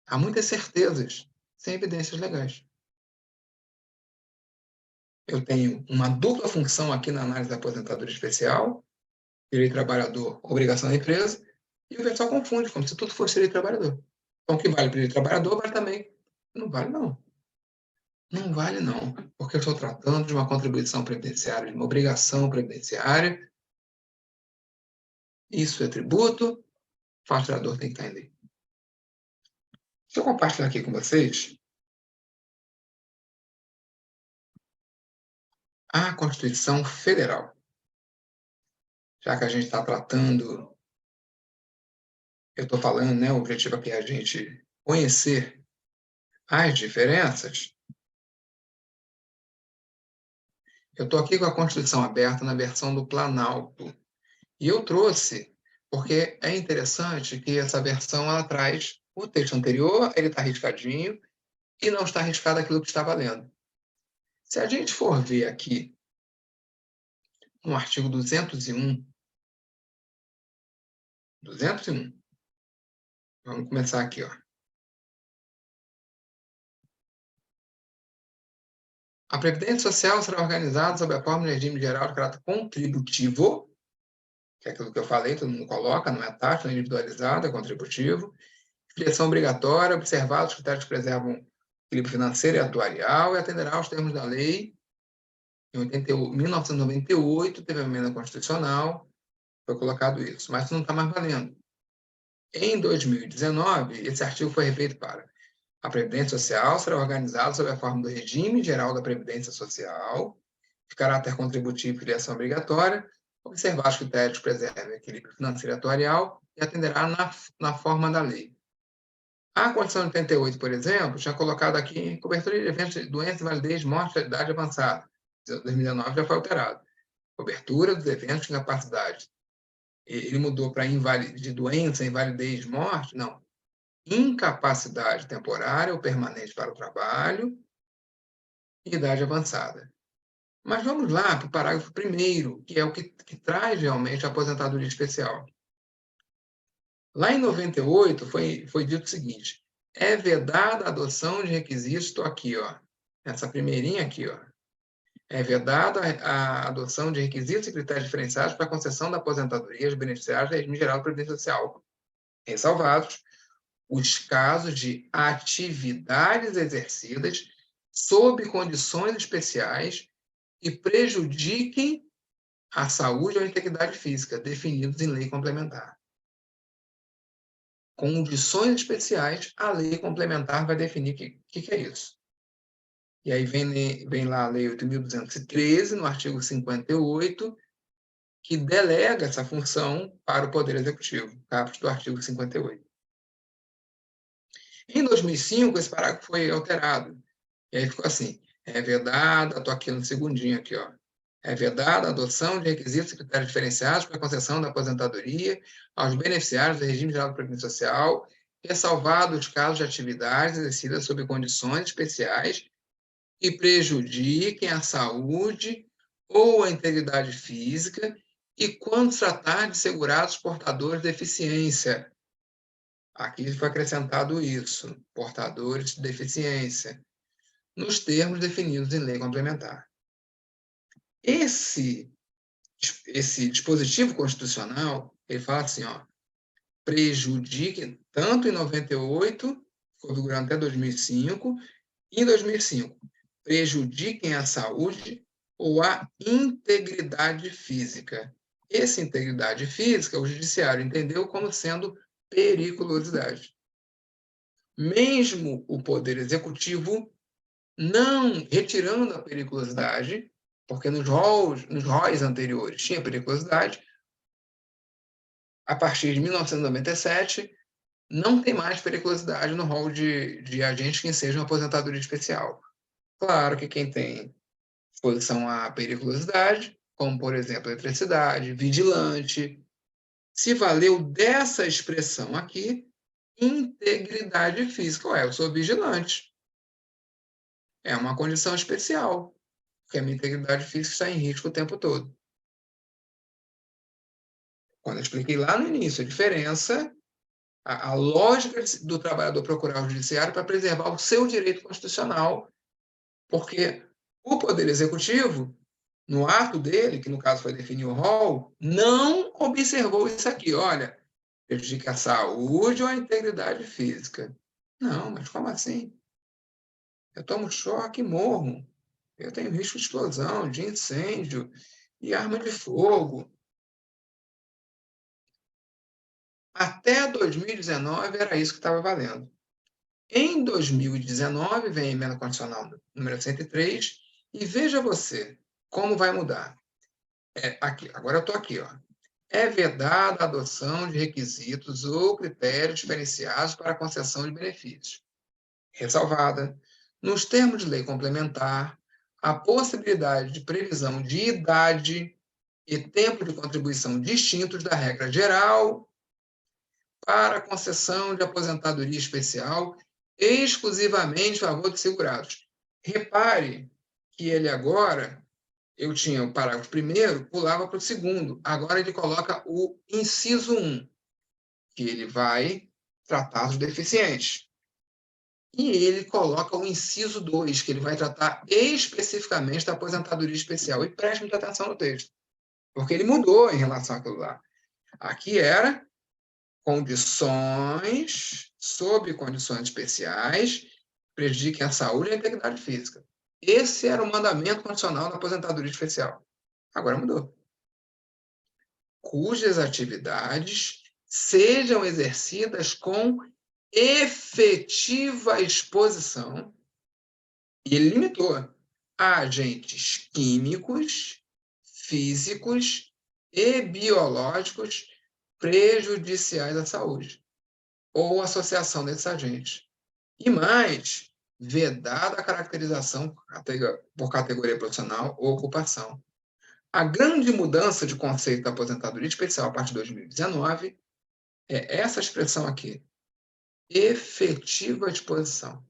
Há muitas certezas, sem evidências legais. Eu tenho uma dupla função aqui na análise da aposentadoria especial, direito trabalhador, obrigação da empresa, e o pessoal confunde, como se tudo fosse direito trabalhador. Então, o que vale para o direito trabalhador vale também. Não vale, não. Não vale, não, porque eu estou tratando de uma contribuição previdenciária, de uma obrigação previdenciária. Isso é tributo, o faturador tem que estar em lei. Deixa eu compartilhar aqui com vocês a Constituição Federal. Já que a gente está tratando, eu estou falando, né, o objetivo aqui é a gente conhecer as diferenças. Eu estou aqui com a Constituição aberta na versão do Planalto. E eu trouxe, porque é interessante que essa versão ela traz o texto anterior, ele está riscadinho, e não está riscado aquilo que está valendo. Se a gente for ver aqui, no artigo 201, vamos começar aqui, ó. A Previdência Social será organizada sob a forma de regime geral de caráter contributivo, que é aquilo que eu falei, todo mundo coloca, não é taxa, não é individualizado, é contributivo. Filiação obrigatória, observados os critérios que preservam equilíbrio financeiro e atuarial e atenderá aos termos da lei. Em 1998, teve a emenda constitucional, foi colocado isso, mas não está mais valendo. Em 2019, esse artigo foi refeito para: a Previdência Social será organizada sob a forma do regime geral da Previdência Social, de caráter contributivo e filiação obrigatória, observar os critérios que preservem o equilíbrio financeiro e atuarial e atenderá na forma da lei. A Constituição de 88, por exemplo, tinha colocado aqui cobertura de eventos de doença, invalidez, morte, de idade avançada. 2019 já foi alterado. Cobertura dos eventos de incapacidade. Ele mudou para de doença, invalidez, morte? Não. Incapacidade temporária ou permanente para o trabalho e idade avançada. Mas vamos lá para o parágrafo 1º, que é o que traz realmente a aposentadoria especial. Lá em 98 foi dito o seguinte: é vedada a adoção de requisitos, estou aqui, ó, essa primeirinha aqui, ó. É vedada a adoção de requisitos e critérios diferenciados para a concessão da aposentadoria aos beneficiários da regime geral da Previdência Social, ressalvados os casos de atividades exercidas sob condições especiais que prejudiquem a saúde ou a integridade física, definidos em lei complementar. Condições especiais, a lei complementar vai definir o que é isso. E aí vem lá a Lei 8.213, no artigo 58, que delega essa função para o Poder Executivo, caput do artigo 58. Em 2005, esse parágrafo foi alterado. E aí ficou assim: é vedada, estou aqui no segundinho aqui, ó. É vedada a adoção de requisitos e critérios diferenciados para a concessão da aposentadoria aos beneficiários do regime geral da Previdência Social, ressalvados os casos de atividades exercidas sob condições especiais que prejudiquem a saúde ou a integridade física e quando se tratar de segurados portadores de deficiência. Aqui foi acrescentado isso, portadores de deficiência, nos termos definidos em lei complementar. Esse dispositivo constitucional, ele fala assim, ó, prejudique, tanto em 98, ficou vigorando até 2005, e em 2005, prejudiquem a saúde ou a integridade física. Essa integridade física, o judiciário entendeu como sendo periculosidade. Mesmo o Poder Executivo não retirando a periculosidade, porque nos róis anteriores tinha periculosidade, a partir de 1997, não tem mais periculosidade no rol de agentes que ensejam aposentadoria especial. Claro que quem tem exposição à periculosidade, como, por exemplo, eletricidade, vigilante, se valeu dessa expressão aqui, integridade física. Ué, eu sou vigilante. É uma condição especial, porque a minha integridade física está em risco o tempo todo. Quando eu expliquei lá no início a diferença, a lógica do trabalhador procurar o judiciário para preservar o seu direito constitucional, porque o Poder Executivo, no ato dele, que no caso foi definir o rol, não observou isso aqui. Olha, prejudica a saúde ou a integridade física. Não, mas como assim? Eu tomo choque e morro. Eu tenho risco de explosão, de incêndio e arma de fogo. Até 2019 era isso que estava valendo. Em 2019 vem a emenda constitucional número 103 e veja você como vai mudar. Aqui, agora eu estou aqui, ó. É vedada a adoção de requisitos ou critérios diferenciados para a concessão de benefícios. Ressalvada, nos termos de lei complementar, a possibilidade de previsão de idade e tempo de contribuição distintos da regra geral para a concessão de aposentadoria especial exclusivamente a favor de segurados. Repare que ele agora, eu tinha o parágrafo 1º, pulava para o 2º. Agora ele coloca o inciso 1, que ele vai tratar dos deficientes. E ele coloca o inciso 2, que ele vai tratar especificamente da aposentadoria especial. E preste muita atenção no texto, porque ele mudou em relação àquilo lá. Aqui era condições, sob condições especiais, prejudiquem a saúde e a integridade física. Esse era o mandamento constitucional da aposentadoria especial. Agora mudou. cujas atividades sejam exercidas com efetiva exposição, e ele limitou, a agentes químicos, físicos e biológicos prejudiciais à saúde, ou associação desses agentes. E mais, vedada a caracterização por categoria profissional ou ocupação. A grande mudança de conceito da aposentadoria especial a partir de 2019 é essa expressão aqui, efetiva exposição.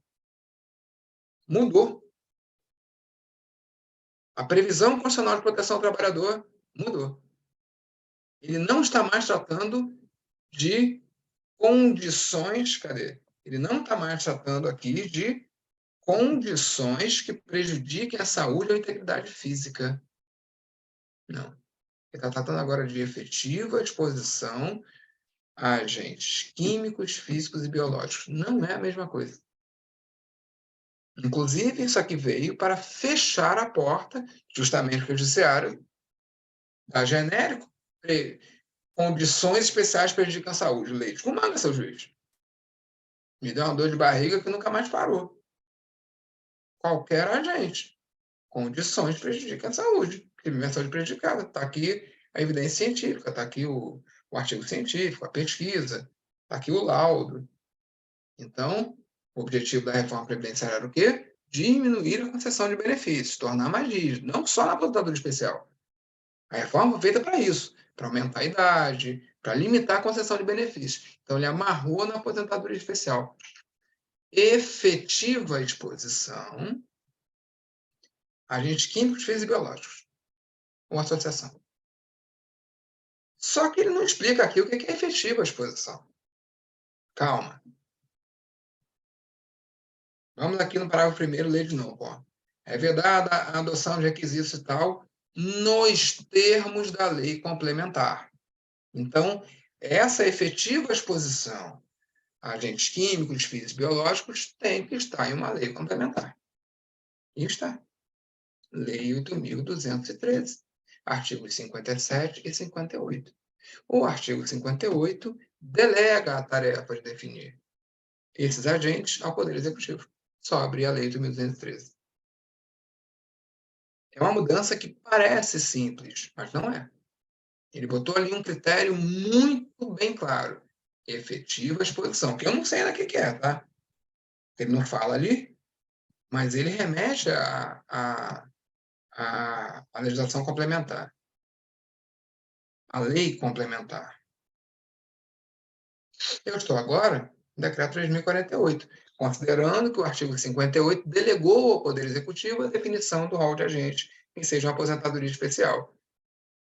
Mudou. A previsão constitucional de proteção ao trabalhador mudou. Ele não está mais tratando de condições, cadê? Ele não está mais tratando aqui de condições que prejudiquem a saúde ou a integridade física. Não. Ele está tratando agora de efetiva exposição a agentes químicos, físicos e biológicos. Não é a mesma coisa. Inclusive, isso aqui veio para fechar a porta, justamente porque o judiciário dá genérico, condições especiais prejudicam a saúde. Leite, como manda seu juiz? Me deu uma dor de barriga que nunca mais parou. Qualquer agente. Condições prejudicam a saúde. Teve a saúde prejudicada. Está aqui a evidência científica, está aqui o artigo científico, a pesquisa, está aqui o laudo. Então, o objetivo da reforma previdenciária era o quê? Diminuir a concessão de benefícios, tornar mais rígido, não só na aposentadoria especial. A reforma foi feita para isso, para aumentar a idade, para limitar a concessão de benefícios. Então, ele amarrou na aposentadoria especial. Efetiva exposição, agentes químicos, físicos e biológicos, ou associação. Só que ele não explica aqui o que é efetiva exposição. Calma. Vamos aqui no parágrafo 1º, ler de novo. Ó. É vedada a adoção de requisitos e tal nos termos da lei complementar. Então, essa efetiva exposição a agentes químicos, físicos e biológicos tem que estar em uma lei complementar. E está. Lei 8.213, artigos 57 e 58. O artigo 58 delega a tarefa de definir esses agentes ao Poder Executivo. Só abrir a Lei 8.213. É uma mudança que parece simples, mas não é. Ele botou ali um critério muito bem claro. Efetiva exposição, que eu não sei ainda o que é, tá? Ele não fala ali, mas ele remete à legislação complementar, à lei complementar. Eu estou agora no decreto 3.048, considerando que o artigo 58 delegou ao Poder Executivo a definição do rol de agente, que seja uma aposentadoria especial.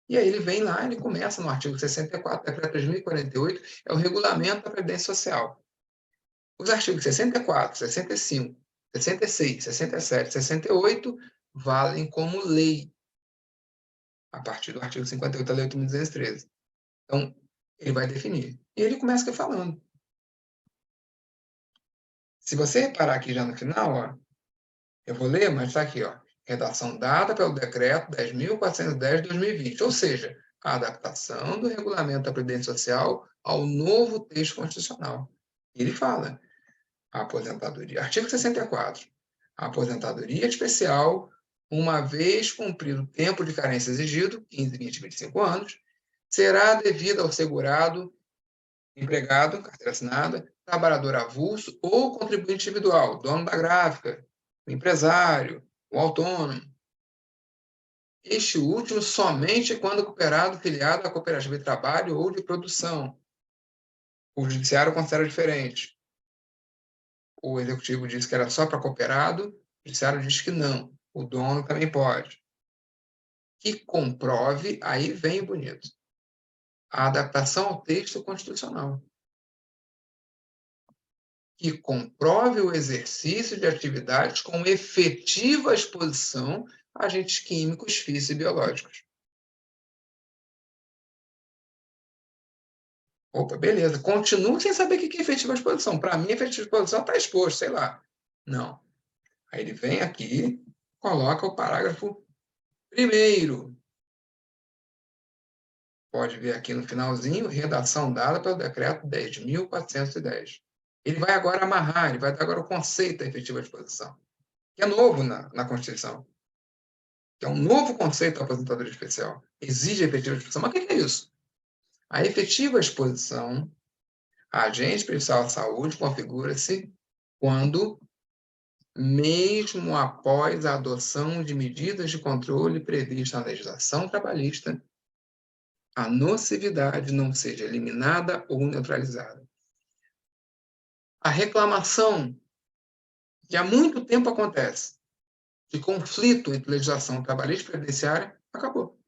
E aí ele vem lá, ele começa no artigo 64, decreto 3.048, é o regulamento da Previdência Social. Os artigos 64, 65, 66, 67, 68 valem como lei, a partir do artigo 58 da Lei 8.213. Então, ele vai definir. E ele começa aqui falando. Se você reparar aqui já no final, ó, eu vou ler, mas está aqui, ó, redação dada pelo decreto 10.410 de 2020, ou seja, a adaptação do regulamento da Previdência Social ao novo texto constitucional. Ele fala, a aposentadoria, artigo 64, a aposentadoria especial, uma vez cumprido o tempo de carência exigido, 15, 20, 25 anos, será devida ao segurado, empregado, carteira assinada, trabalhador avulso ou contribuinte individual, dono da gráfica, o empresário, o autônomo. Este último somente quando cooperado filiado à cooperativa de trabalho ou de produção. O judiciário considera diferente. O executivo disse que era só para cooperado, o judiciário diz que não. O dono também pode. Que comprove, aí vem bonito, a adaptação ao texto constitucional. Que comprove o exercício de atividades com efetiva exposição a agentes químicos, físicos e biológicos. Opa, beleza. Continuo sem saber o que é efetiva exposição. Para mim, efetiva exposição está exposto, sei lá. Não. Aí ele vem aqui, coloca o parágrafo 1º. Pode ver aqui no finalzinho, redação dada pelo decreto 10.410. Ele vai agora amarrar, ele vai dar agora o conceito da efetiva disposição, que é novo na Constituição, que é um novo conceito da aposentadoria especial. Exige a efetiva disposição. Mas o que é isso? A efetiva exposição a agente prejudicial à saúde configura-se quando, mesmo após a adoção de medidas de controle previstas na legislação trabalhista, a nocividade não seja eliminada ou neutralizada. A reclamação que há muito tempo acontece de conflito entre legislação trabalhista e previdenciária acabou.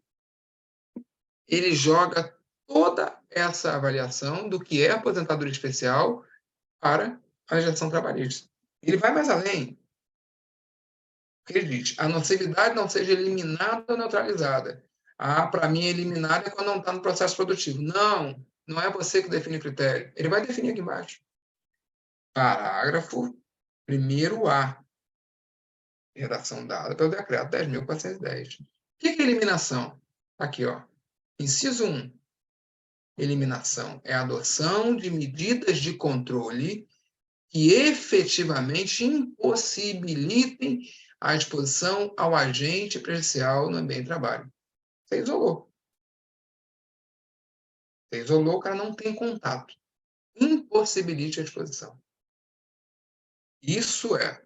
Ele joga toda essa avaliação do que é aposentadoria especial para a legislação trabalhista. Ele vai mais além. Ele diz, a nocividade não seja eliminada ou neutralizada. Para mim, eliminada é quando não está no processo produtivo. Não, não é você que define o critério. Ele vai definir aqui embaixo. Parágrafo 1º-A. Redação dada pelo decreto 10.410. O que é eliminação? Aqui, ó. Inciso 1. Eliminação é a adoção de medidas de controle que efetivamente impossibilitem a exposição ao agente prejudicial no ambiente de trabalho. Você isolou. Você isolou, o cara não tem contato. Impossibilite a exposição. Isso é.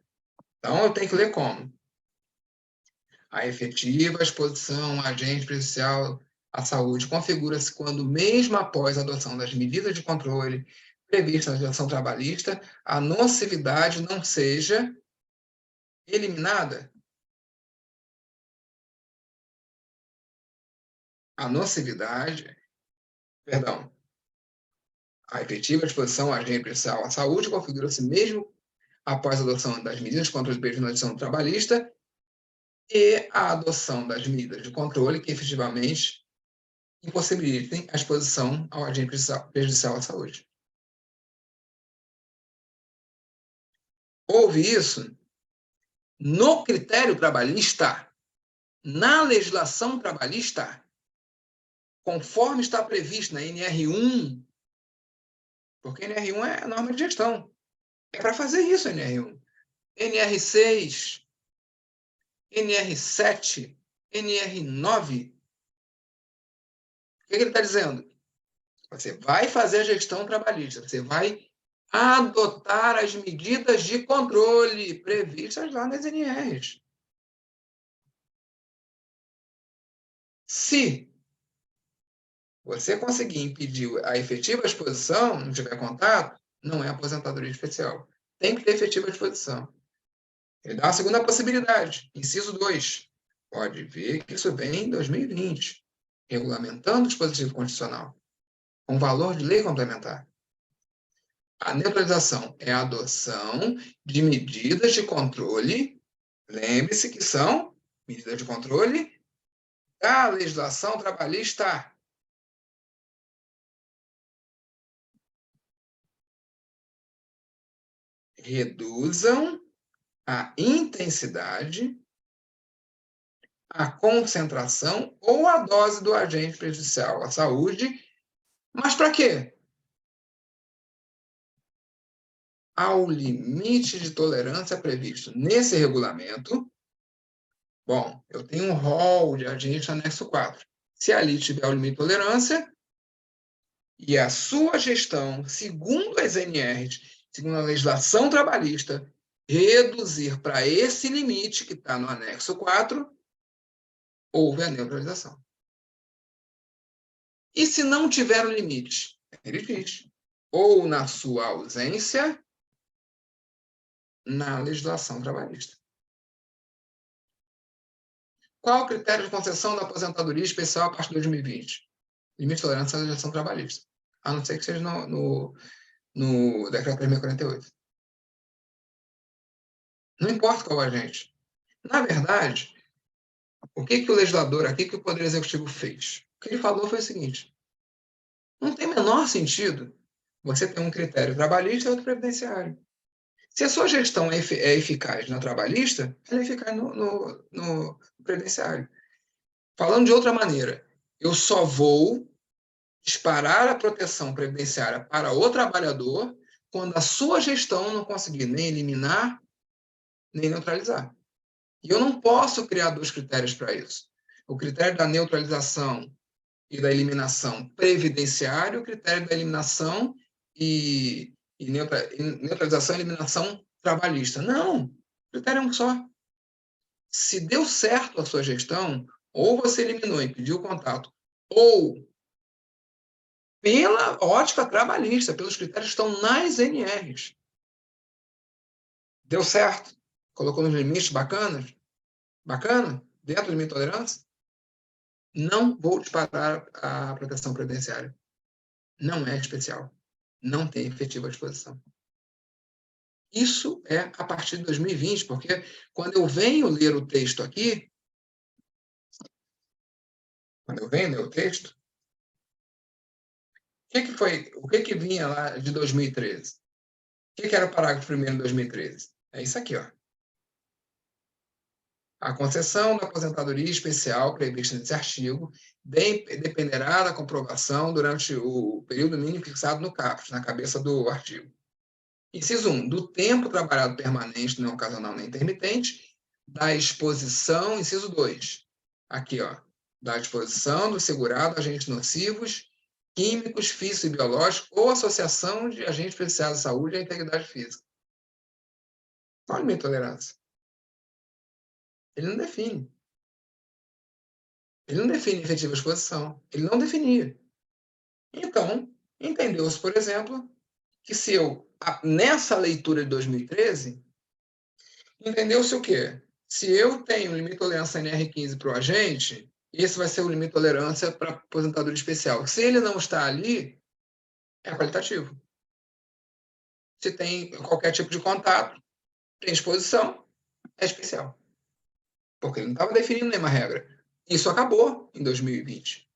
Então, eu tenho que ler como? A efetiva exposição ao agente prejudicial à saúde configura-se quando, mesmo após a adoção das medidas de controle previstas na legislação trabalhista, a nocividade não seja eliminada. A nocividade, perdão, a efetiva exposição ao agente prejudicial à saúde configura-se mesmo após a adoção das medidas de controle previstas na legislação trabalhista e a adoção das medidas de controle que efetivamente impossibilitem a exposição ao agente prejudicial à saúde. Houve isso no critério trabalhista, na legislação trabalhista, conforme está previsto na NR1, porque NR1 é a norma de gestão. É para fazer isso a NR1. NR6, NR7, NR9. O que ele está dizendo? Você vai fazer a gestão trabalhista, você vai adotar as medidas de controle previstas lá nas NRs. Se você conseguir impedir a efetiva exposição, não tiver contato, não é aposentadoria especial. Tem que ter efetiva exposição. Ele dá uma segunda possibilidade, inciso 2. Pode ver que isso vem em 2020, regulamentando o dispositivo constitucional, com valor de lei complementar. A neutralização é a adoção de medidas de controle, lembre-se que são medidas de controle da legislação trabalhista. Reduzam a intensidade, a concentração ou a dose do agente prejudicial à saúde. Mas para quê? Ao limite de tolerância previsto nesse regulamento. Bom, eu tenho um rol de agentes anexo 4. Se ali tiver o limite de tolerância e a sua gestão, segundo as NRs, segundo a legislação trabalhista, reduzir para esse limite que está no anexo 4, houve a neutralização. E se não tiver o limite? Ele diz, ou na sua ausência, na legislação trabalhista. Qual o critério de concessão da aposentadoria especial a partir de 2020? Limite de tolerância à legislação trabalhista. A não ser que seja no decreto 3.048. Não importa qual agente. Na verdade, o que o legislador aqui, que o Poder Executivo fez? O que ele falou foi o seguinte: não tem o menor sentido você ter um critério trabalhista e outro previdenciário. Se a sua gestão é eficaz na trabalhista, ela é eficaz no previdenciário. Falando de outra maneira, eu só vou disparar a proteção previdenciária para o trabalhador quando a sua gestão não conseguir nem eliminar, nem neutralizar. E eu não posso criar dois critérios para isso. O critério da neutralização e da eliminação previdenciária, o critério da eliminação e neutralização e eliminação trabalhista. Não, o critério é um só. Se deu certo a sua gestão, ou você eliminou e impediu o contato, ou pela ótica trabalhista, pelos critérios que estão nas NRs. Deu certo? Colocou nos limites bacanas? Bacana? Dentro de minha tolerância? Não vou disparar a proteção previdenciária. Não é especial. Não tem efetiva disposição. Isso é a partir de 2020, porque quando eu venho ler o texto aqui, o que vinha lá de 2013? O que era o parágrafo 1º de 2013? É isso aqui, ó. A concessão da aposentadoria especial prevista nesse artigo dependerá da comprovação durante o período mínimo fixado no caput, na cabeça do artigo. Inciso 1, do tempo trabalhado permanente, não ocasional nem intermitente, da exposição, inciso 2, aqui, ó, da exposição do segurado a agentes nocivos, químicos, físicos e biológicos ou associação de agentes prejudiciais à saúde e à integridade física. Qual a limite de tolerância? Ele não define. Ele não define efetiva exposição. Ele não definia. Então, entendeu-se, por exemplo, que se eu, nessa leitura de 2013, entendeu-se o quê? Se eu tenho limite de tolerância NR15 para o agente, esse vai ser o limite de tolerância para aposentadoria especial. Se ele não está ali, é qualitativo. Se tem qualquer tipo de contato, tem exposição, é especial. Porque ele não estava definindo nenhuma regra. Isso acabou em 2020.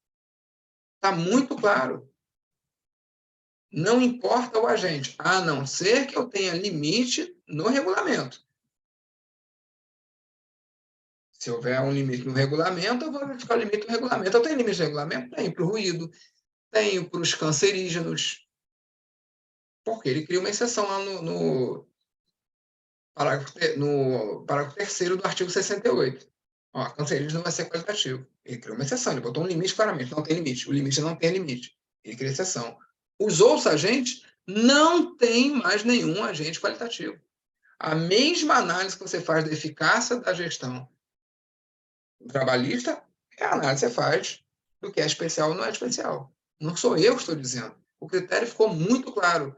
Está muito claro. Não importa o agente, a não ser que eu tenha limite no regulamento. Se houver um limite no regulamento, eu vou verificar o limite no regulamento. Eu tenho limite no regulamento? Tenho para o ruído, tenho para os cancerígenos, porque ele cria uma exceção lá no parágrafo 3º do artigo 68. Ó, cancerígeno vai ser qualitativo. Ele criou uma exceção, ele botou um limite claramente, não tem limite. O limite não tem limite. Ele cria exceção. Os outros agentes não têm mais nenhum agente qualitativo. A mesma análise que você faz da eficácia da gestão trabalhista é a análise que você faz do que é especial ou não é especial. Não sou eu que estou dizendo. O critério ficou muito claro.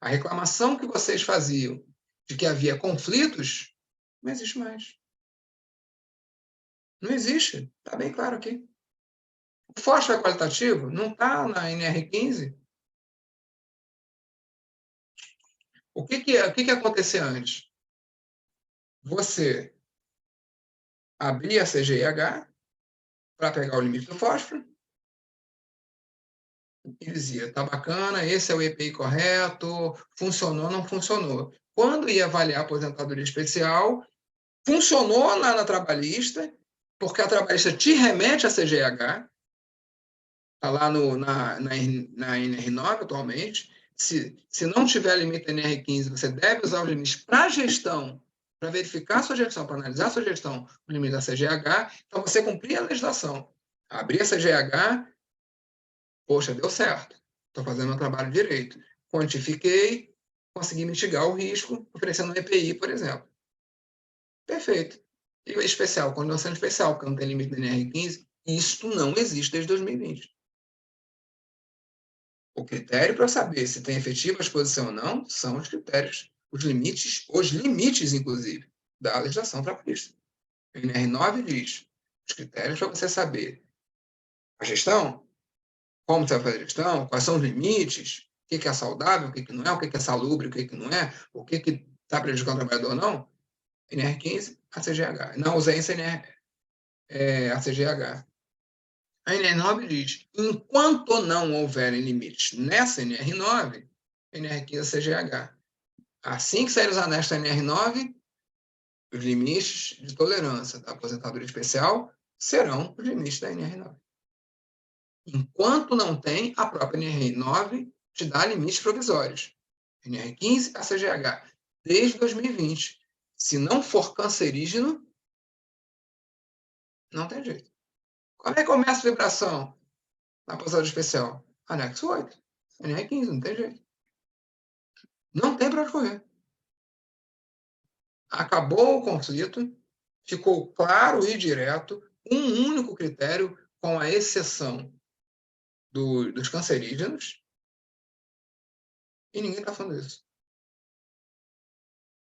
A reclamação que vocês faziam de que havia conflitos não existe mais. Não existe. Está bem claro aqui. O fósforo é qualitativo? Não está na NR15. O que acontecia antes? Você abria a CGIH para pegar o limite do fósforo e dizia, está bacana, esse é o EPI correto, funcionou, não funcionou. Quando ia avaliar a aposentadoria especial, funcionou lá na trabalhista, porque a trabalhista te remete a CGH, está lá na NR9 atualmente. Se não tiver limite NR15, você deve usar os limites para gestão, para verificar a sua gestão, para analisar a sua gestão, o limite da CGH. Então, você cumprir a legislação. Abrir a CGH, poxa, deu certo. Estou fazendo meu trabalho direito. Quantifiquei, consegui mitigar o risco, oferecendo um EPI, por exemplo. Perfeito. E o especial, condenação especial, porque não tem limite da NR15, isto não existe desde 2020. O critério para saber se tem efetiva exposição ou não são os critérios, os limites, inclusive, da legislação trabalhista. O NR9 diz os critérios para você saber a gestão, como você vai fazer a gestão, quais são os limites, o que é saudável, o que não é, o que é salubre, o que não é, o que está prejudicando o trabalhador ou não. NR15, ACGH. Na ausência, ACGH. A NR9 diz, enquanto não houverem limites nessa NR9, NR15 CGH. Assim que sair os anéis da NR9, os limites de tolerância da aposentadoria especial serão os limites da NR9. Enquanto não tem, a própria NR 9 te dá limites provisórios. NR 15, a CGH, desde 2020. Se não for cancerígeno, não tem jeito. Como é que começa a vibração na posada especial? Anexo 8. NR 15, não tem jeito. Não tem para onde correr. Acabou o conflito, ficou claro e direto, um único critério, com a exceção dos cancerígenos, e ninguém está falando disso.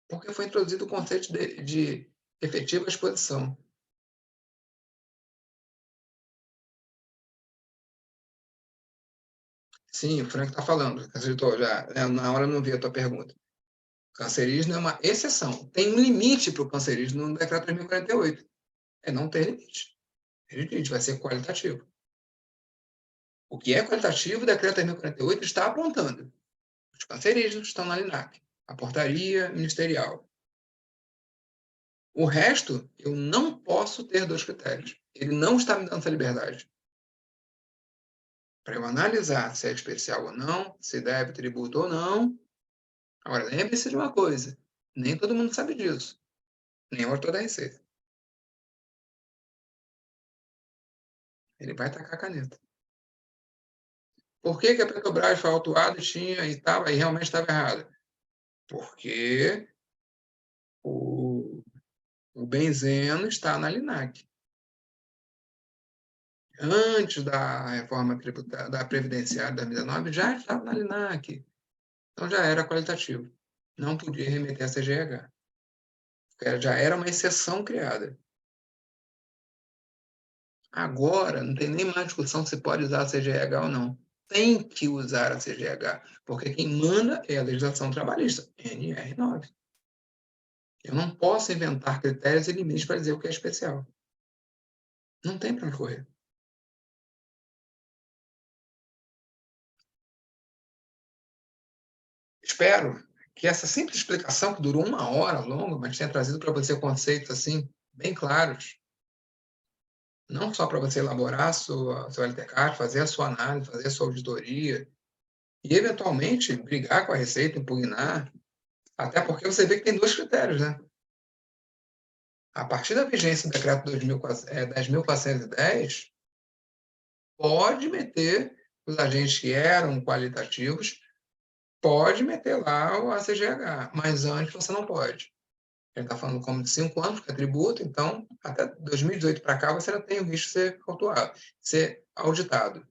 Porque foi introduzido o conceito de efetiva exposição. Sim, o Frank está falando, acreditou já, na hora eu não vi a tua pergunta. Cancerígeno é uma exceção. Tem um limite para o cancerígeno no decreto 2048. É não ter limite. Tem limite, vai ser qualitativo. O que é qualitativo, o decreto 2048 está apontando. Os cancerígenos estão na LINAC, a portaria ministerial. O resto, eu não posso ter dois critérios. Ele não está me dando essa liberdade. Para eu analisar se é especial ou não, se deve tributo ou não. Agora, lembre-se de uma coisa: nem todo mundo sabe disso, nem o autor da Receita. Ele vai tacar a caneta. Por que a Petrobras foi autuada e realmente estava errada? Porque o benzeno está na LINAC. Antes da reforma tributária, da Previdenciária de 2019, já estava na LINAC. Então já era qualitativo. Não podia remeter a CGH. Já era uma exceção criada. Agora, não tem nem mais discussão se pode usar a CGH ou não. Tem que usar a CGH, porque quem manda é a legislação trabalhista, NR9. Eu não posso inventar critérios e limites para dizer o que é especial. Não tem para onde correr. Espero que essa simples explicação, que durou 1 hora longa, mas tenha trazido para você conceitos assim bem claros, não só para você elaborar seu LTCAT, fazer a sua análise, fazer a sua auditoria e, eventualmente, brigar com a Receita, impugnar, até porque você vê que tem dois critérios, né? A partir da vigência do decreto 10.410, pode meter os agentes que eram qualitativos, pode meter lá o ACGH, mas antes você não pode. Ele está falando como de 5 anos, que é tributo, então, até 2018 para cá, você já tem o visto ser autuado, ser auditado.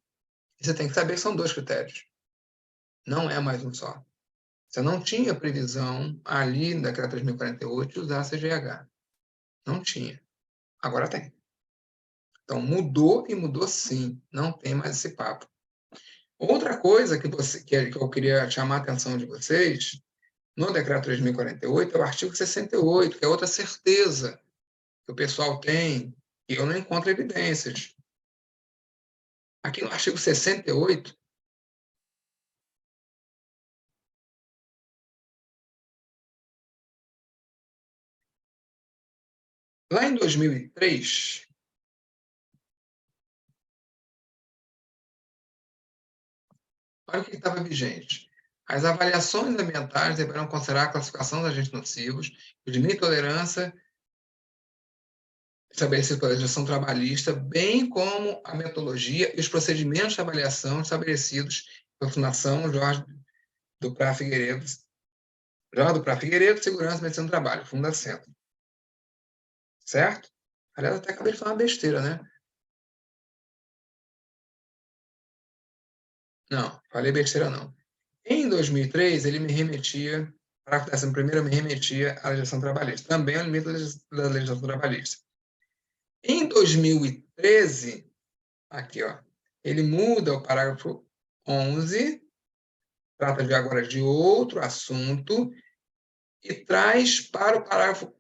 E você tem que saber que são dois critérios. Não é mais um só. Você não tinha previsão ali no decreto 10.048 de usar a CGH. Não tinha. Agora tem. Então, mudou e mudou sim. Não tem mais esse papo. Outra coisa que eu queria chamar a atenção de vocês, no decreto 10.048, é o artigo 68, que é outra certeza que o pessoal tem, e eu não encontro evidências. Aqui no artigo 68, lá em 2003, olha o que estava vigente. As avaliações ambientais deverão considerar a classificação dos agentes nocivos, o limite de tolerância estabelecido pela legislação trabalhista, bem como a metodologia e os procedimentos de avaliação estabelecidos pela Fundação Jorge do Prá Figueiredo, Segurança e Medicina do Trabalho, Fundacentro. Certo? Aliás, até acabei de falar uma besteira, né? Não, falei besteira não. Em 2003, ele me remetia, para a 11ª, me remetia à legislação trabalhista. Também ao limite da legislação trabalhista. Em 2013, aqui, ó, ele muda o parágrafo 11, trata de agora de outro assunto, e traz para o parágrafo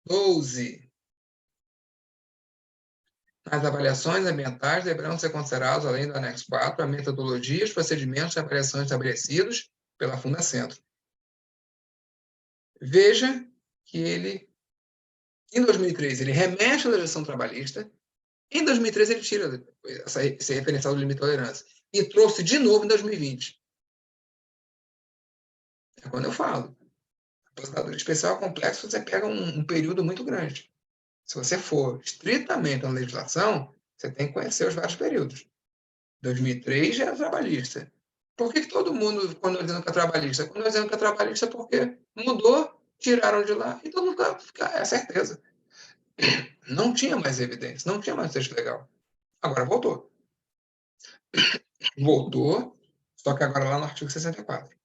12. As avaliações ambientais deverão ser considerados, além do anexo 4, a metodologia e os procedimentos de avaliação estabelecidos pela Fundacentro. Veja que ele, em 2003, ele remete à legislação trabalhista, Em 2013, ele tira esse referencial do limite de tolerância e trouxe de novo em 2020. É quando eu falo. Aposentadoria especial é complexo, você pega um período muito grande. Se você for estritamente na legislação, você tem que conhecer os vários períodos. 2003 já é trabalhista. Por que todo mundo, quando eu dizendo que é trabalhista? Quando eu dizendo que é trabalhista, porque mudou, tiraram de lá, e todo mundo fica, é certeza. Não tinha mais evidência, não tinha mais texto legal. Agora voltou. Voltou, só que agora lá no artigo 64.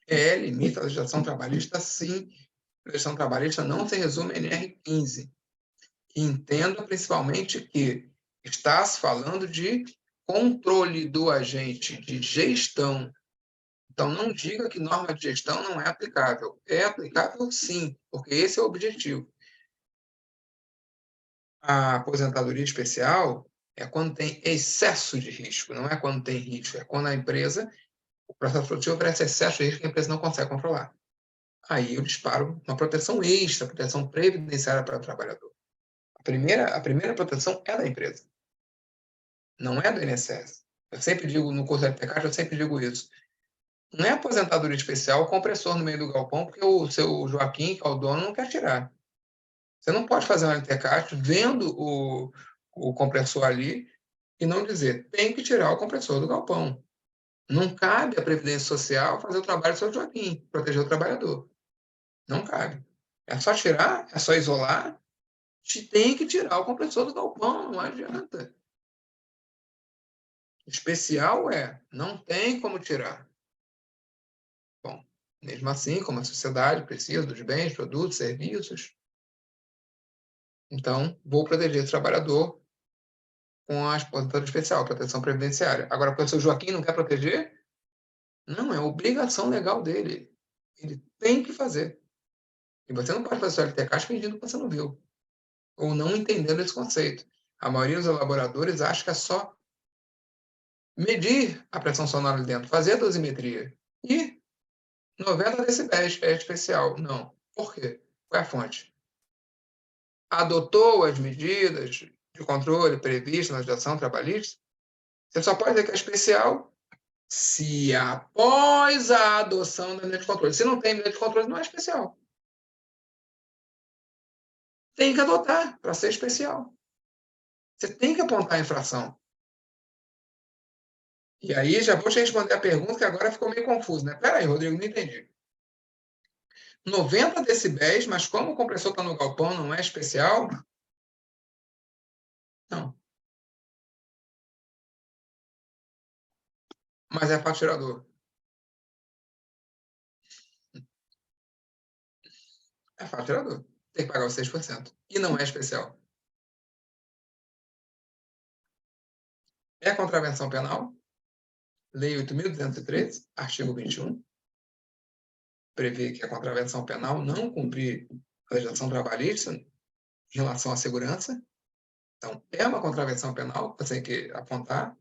Limita a legislação trabalhista, sim. A legislação trabalhista não se resume em NR15. Entenda principalmente que está se falando de controle do agente, de gestão. Então, não diga que norma de gestão não é aplicável. É aplicável, sim, porque esse é o objetivo. A aposentadoria especial é quando tem excesso de risco, não é quando tem risco, é quando a empresa, o processo produtivo oferece excesso de risco que a empresa não consegue controlar. Aí eu disparo uma proteção extra, proteção previdenciária para o trabalhador. A primeira proteção é da empresa, não é do INSS. Eu sempre digo, no curso da LTCAT, eu sempre digo isso. Não é aposentadoria especial, compressor no meio do galpão, porque o seu Joaquim, que é o dono, não quer tirar. Você não pode fazer um LTCAT vendo o compressor ali e não dizer, tem que tirar o compressor do galpão. Não cabe à Previdência Social fazer o trabalho do seu Joaquim, proteger o trabalhador. Não cabe. É só tirar, é só isolar, tem que tirar o compressor do galpão, não adianta. Especial não tem como tirar. Bom, mesmo assim, como a sociedade precisa dos bens, produtos, serviços, então vou proteger o trabalhador com a aposentadoria especial, proteção previdenciária. Agora, o professor Joaquim não quer proteger? Não, é obrigação legal dele. Ele tem que fazer. E você não pode fazer sua LTCAS fingindo que você não viu, ou não entendendo esse conceito. A maioria dos elaboradores acha que é só medir a pressão sonora ali dentro, fazer a dosimetria. E 90 decibéis é especial. Não. Por quê? Qual é a fonte? Adotou as medidas de controle previstas na legislação trabalhista? Você só pode dizer que é especial se após a adoção da medida de controle. Se não tem medida de controle, não é especial. Tem que adotar para ser especial. Você tem que apontar a infração. E aí já vou te responder a pergunta que agora ficou meio confuso, né? Peraí, Rodrigo, não entendi. 90 decibéis, mas como o compressor está no galpão, não é especial? Não. Mas é para tirador. É para tirador. Tem que pagar os 6%. E não é especial. É contravenção penal. Lei 8.213, artigo 21. Prevê que a contravenção penal não cumprir a legislação trabalhista em relação à segurança. Então, é uma contravenção penal, você tem que apontar.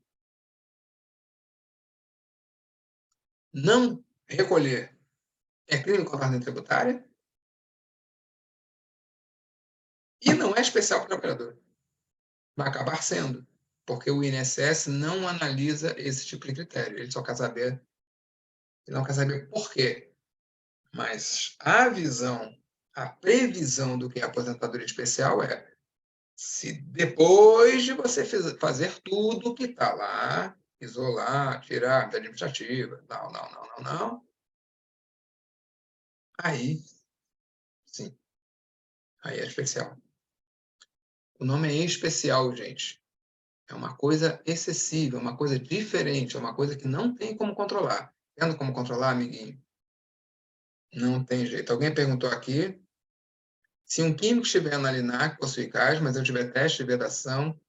Não recolher é crime contra a ordem tributária e não é especial para o trabalhador. Vai acabar sendo, porque o INSS não analisa esse tipo de critério. Ele só quer saber, ele não quer saber por quê. Mas a visão, a previsão do que é aposentadoria especial é se depois de você fazer tudo que está lá, isolar, tirar da administrativa, não, aí, sim, aí é especial. O nome é especial, gente. É uma coisa excessiva, uma coisa diferente, é uma coisa que não tem como controlar. Tendo como controlar, amiguinho? Não tem jeito. Alguém perguntou aqui se um químico estiver na LINAC, possui gás, mas eu tiver teste de vedação.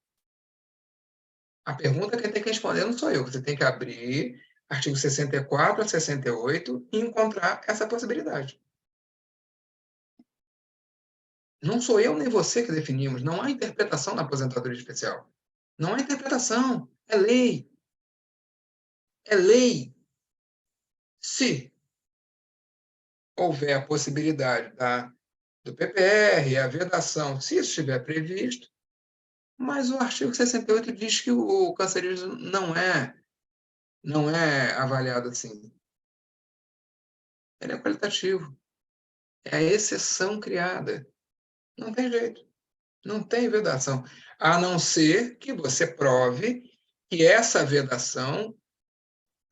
A pergunta que tem que responder não sou eu. Você tem que abrir artigo 64 a 68 e encontrar essa possibilidade. Não sou eu nem você que definimos. Não há interpretação na aposentadoria especial. Não há interpretação. É lei. É lei. Se houver a possibilidade do PPR, a vedação, se isso estiver previsto, Mas o artigo 68 diz que o cancerígeno não é avaliado assim. Ele é qualitativo. É a exceção criada. Não tem jeito. Não tem vedação. A não ser que você prove que essa vedação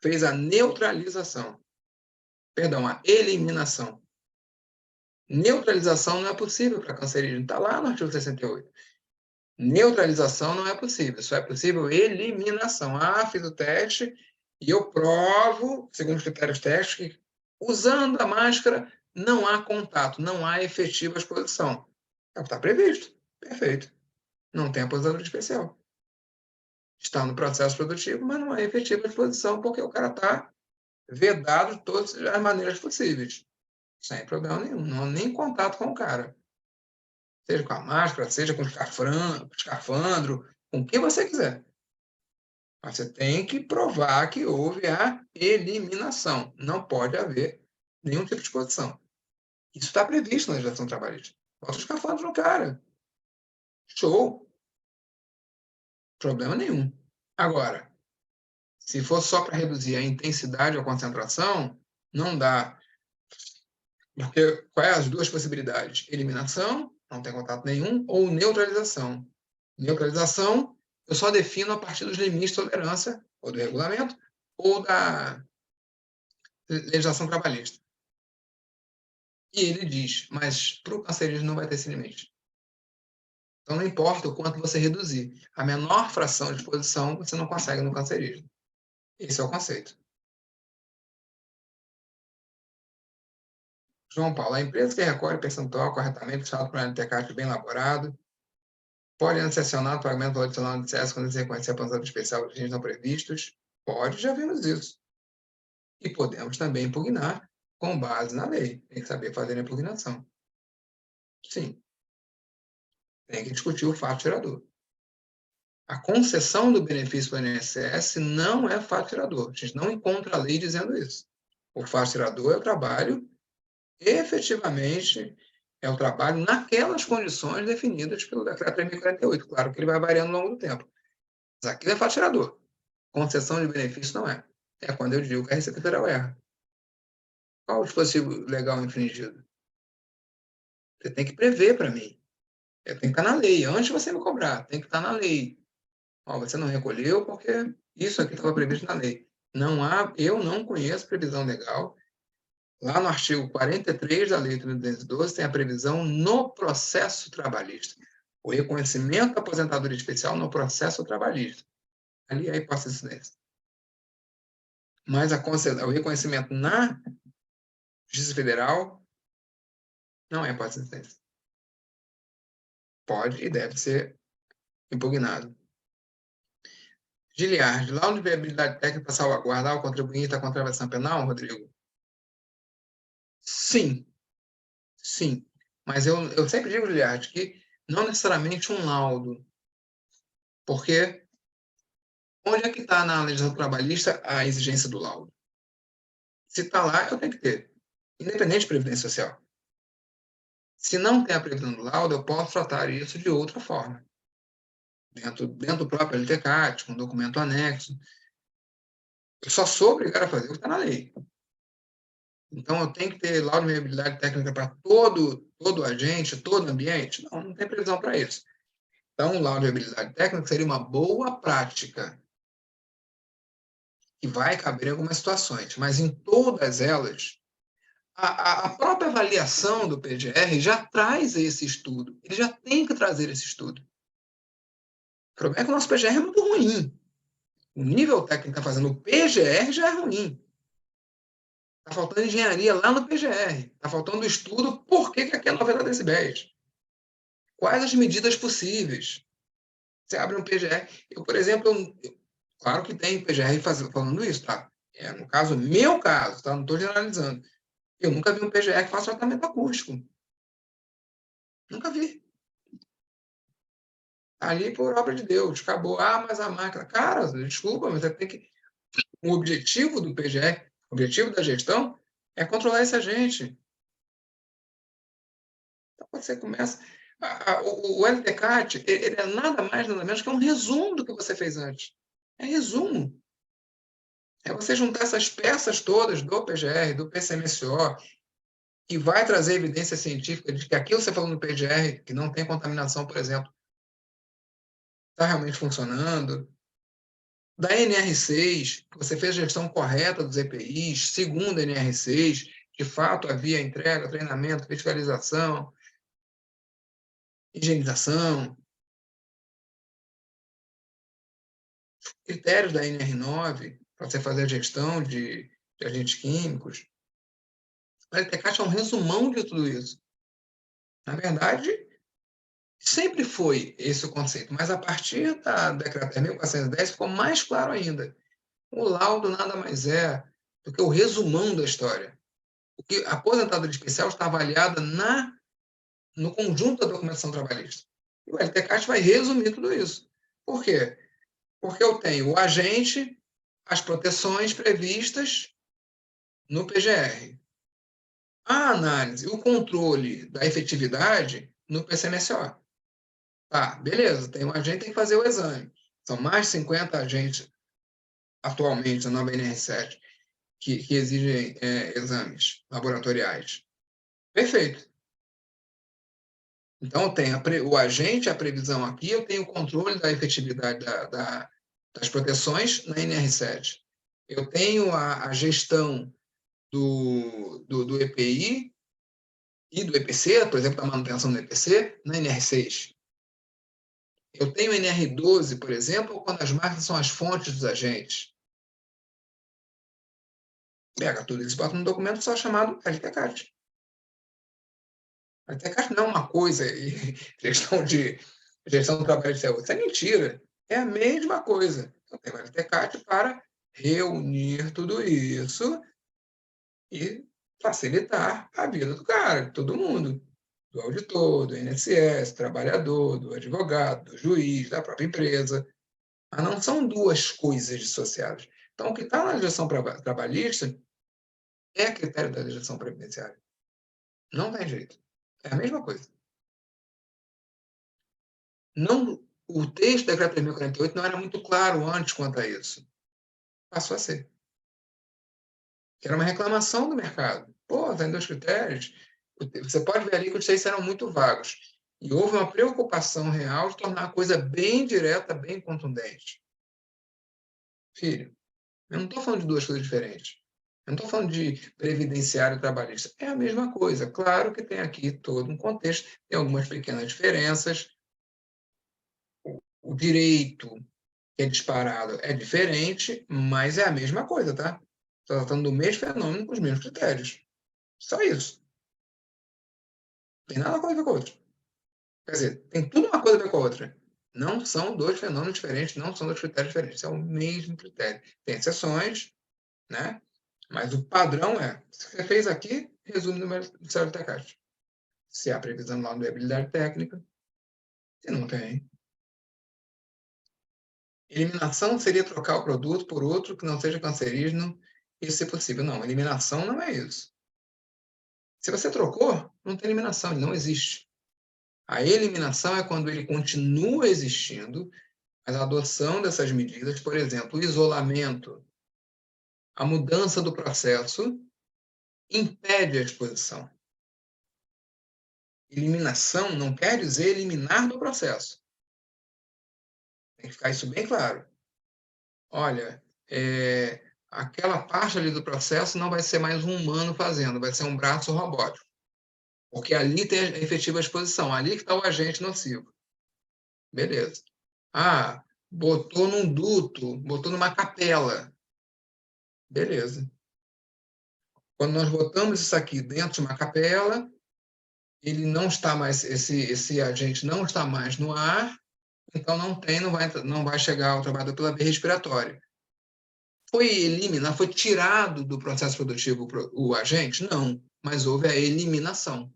fez a neutralização. Perdão, a eliminação. Neutralização não é possível para cancerígeno. Está lá no artigo 68. Neutralização não é possível. Só é possível eliminação. Ah, fiz o teste e eu provo, segundo os critérios técnicos, que usando a máscara não há contato, não há efetiva exposição. Está previsto. Perfeito. Não tem aposentadoria especial. Está no processo produtivo, mas não há efetiva exposição porque o cara está vedado de todas as maneiras possíveis. Sem problema nenhum. Não há nem contato com o cara. Seja com a máscara, seja com escafandro, com o que você quiser. Mas você tem que provar que houve a eliminação. Não pode haver nenhum tipo de exposição. Isso está previsto na legislação trabalhista. Bota o escafandro no cara. Show. Problema nenhum. Agora, se for só para reduzir a intensidade ou a concentração, não dá. Porque quais as duas possibilidades? Eliminação, não tem contato nenhum, ou neutralização. Neutralização, eu só defino a partir dos limites de tolerância, ou do regulamento, ou da legislação trabalhista. E ele diz, mas para o cancerígeno não vai ter esse limite. Então não importa o quanto você reduzir. A menor fração de exposição você não consegue no cancerígeno. Esse é o conceito. João Paulo, a empresa que recolhe percentual corretamente, estado para plano TECAT bem elaborado, pode excepcionar o pagamento do adicional de ICS quando se reconhecer a aposentadoria especial de fins não previstos? Pode, já vimos isso. E podemos também impugnar com base na lei. Tem que saber fazer a impugnação. Sim. Tem que discutir o fato tirador. A concessão do benefício para o INSS não é fato tirador. A gente não encontra a lei dizendo isso. O fato tirador é o trabalho, efetivamente, é o trabalho naquelas condições definidas pelo decreto 3048. Claro que ele vai variando ao longo do tempo. Mas aquilo é fato tirador. Concessão de benefício não é. É quando eu digo que a Receita Federal erra. Qual o dispositivo legal infringido? Você tem que prever para mim. Tem que estar na lei. Antes de você me cobrar, tem que estar na lei. Ó, você não recolheu porque isso aqui estava previsto na lei. Não há, eu não conheço previsão legal. Lá no artigo 43 da Lei 3.212 tem a previsão no processo trabalhista. O reconhecimento da aposentadoria especial no processo trabalhista. Ali é a hipótese de incidência. Mas o reconhecimento na Justiça Federal não é hipótese de incidência. Pode e deve ser impugnado. Giliard, laudo de viabilidade técnica para salvaguardar o contribuinte da contravenção penal, Rodrigo? Sim, sim. Mas eu sempre digo, Giliard, que não necessariamente um laudo. Porque onde é que está na legislação trabalhista a exigência do laudo? Se está lá, eu tenho que ter. Independente de previdência social. Se não tem a previsão do laudo, eu posso tratar isso de outra forma. Dentro do próprio LTCAT, com documento anexo. Eu só sou obrigado a fazer o que está na lei. Então, eu tenho que ter laudo de viabilidade técnica para todo agente, todo ambiente? Não, não tem previsão para isso. Então, o laudo de viabilidade técnica seria uma boa prática que vai caber em algumas situações, mas em todas elas, a própria avaliação do PGR já traz esse estudo. Ele já tem que trazer esse estudo. O problema é que o nosso PGR é muito ruim. O nível técnico que está fazendo o PGR já é ruim. Está faltando engenharia lá no PGR. Está faltando estudo por que aqui é 90 decibéis. Quais as medidas possíveis? Você abre um PGR. Eu, por exemplo, claro que tem PGR falando isso, tá? No caso, meu caso, tá? Não estou generalizando. Eu nunca vi um PGR que faça tratamento acústico. Nunca vi. Ali por obra de Deus. Acabou. Ah, mas a máquina. Cara, desculpa, mas você tem que. O objetivo do PGR, o objetivo da gestão, é controlar esse agente. Então, quando você começa. O LTCAT, ele é nada mais, nada menos que um resumo do que você fez antes. É resumo. É você juntar essas peças todas do PGR, do PCMSO, que vai trazer evidência científica de que aquilo que você falou no PGR, que não tem contaminação, por exemplo, está realmente funcionando. Da NR6, que você fez a gestão correta dos EPIs, segundo a NR6, de fato havia entrega, treinamento, fiscalização, higienização, critérios da NR9, para você fazer a gestão de agentes químicos. O LTCAT é um resumão de tudo isso. Na verdade, sempre foi esse o conceito, mas a partir da Decreto 1410 ficou mais claro ainda. O laudo nada mais é do que o resumão da história. Porque a aposentadoria especial está avaliada no conjunto da documentação trabalhista. E o LTCAT vai resumir tudo isso. Por quê? Porque eu tenho o agente, as proteções previstas no PGR. A análise, o controle da efetividade no PCMSO. Tá, beleza, tem um agente, tem que fazer o exame. São mais de 50 agentes atualmente na nova NR7 que exigem exames laboratoriais. Perfeito. Então, tem o agente, a previsão aqui, eu tenho o controle da efetividade das proteções na NR7. Eu tenho a gestão do EPI e do EPC, por exemplo, da manutenção do EPC, na NR6. Eu tenho NR12, por exemplo, quando as marcas são as fontes dos agentes. Pega tudo isso e bota num documento só chamado LTCAT. LTCAT não é uma coisa e gestão do trabalho de saúde. Isso é mentira. É a mesma coisa. Então, tem o LTCAT para reunir tudo isso e facilitar a vida do cara, de todo mundo. Do auditor, do INSS, do trabalhador, do advogado, do juiz, da própria empresa. Mas não são duas coisas dissociadas. Então, o que está na legislação trabalhista é critério da legislação previdenciária. Não tem jeito. É a mesma coisa. Não, o texto da Decreto 3048 não era muito claro antes quanto a isso. Passou a ser. Que era uma reclamação do mercado. Pô, tem dois critérios. Você pode ver ali que os três eram muito vagos. E houve uma preocupação real de tornar a coisa bem direta, bem contundente. Filho, eu não estou falando de duas coisas diferentes. Eu não estou falando de previdenciário e trabalhista. É a mesma coisa. Claro que tem aqui todo um contexto, tem algumas pequenas diferenças. O direito que é disparado é diferente, mas é a mesma coisa, tá? Está tratando do mesmo fenômeno com os mesmos critérios. Só isso. Não tem nada a ver com a outra. Quer dizer, tem tudo uma coisa a ver com a outra. Não são dois fenômenos diferentes, não são dois critérios diferentes. É o mesmo critério. Tem exceções, né? Mas o padrão é, se você fez aqui, resume no Ministério da Caixa. Se há previsão lá de viabilidade técnica, se não tem. Eliminação seria trocar o produto por outro que não seja cancerígeno, isso se possível. Não, eliminação não é isso. Se você trocou, não tem eliminação, ele não existe. A eliminação é quando ele continua existindo, mas a adoção dessas medidas, por exemplo, o isolamento, a mudança do processo, impede a exposição. Eliminação não quer dizer eliminar do processo. Tem que ficar isso bem claro. Olha, aquela parte ali do processo não vai ser mais um humano fazendo, vai ser um braço robótico. Porque ali tem a efetiva exposição, ali que está o agente nocivo. Beleza. Ah, botou num duto, botou numa capela. Beleza. Quando nós botamos isso aqui dentro de uma capela, ele não está mais, esse agente não está mais no ar, então não vai chegar ao trabalhador pela via respiratória. Foi eliminado, foi tirado do processo produtivo o agente? Não, mas houve a eliminação.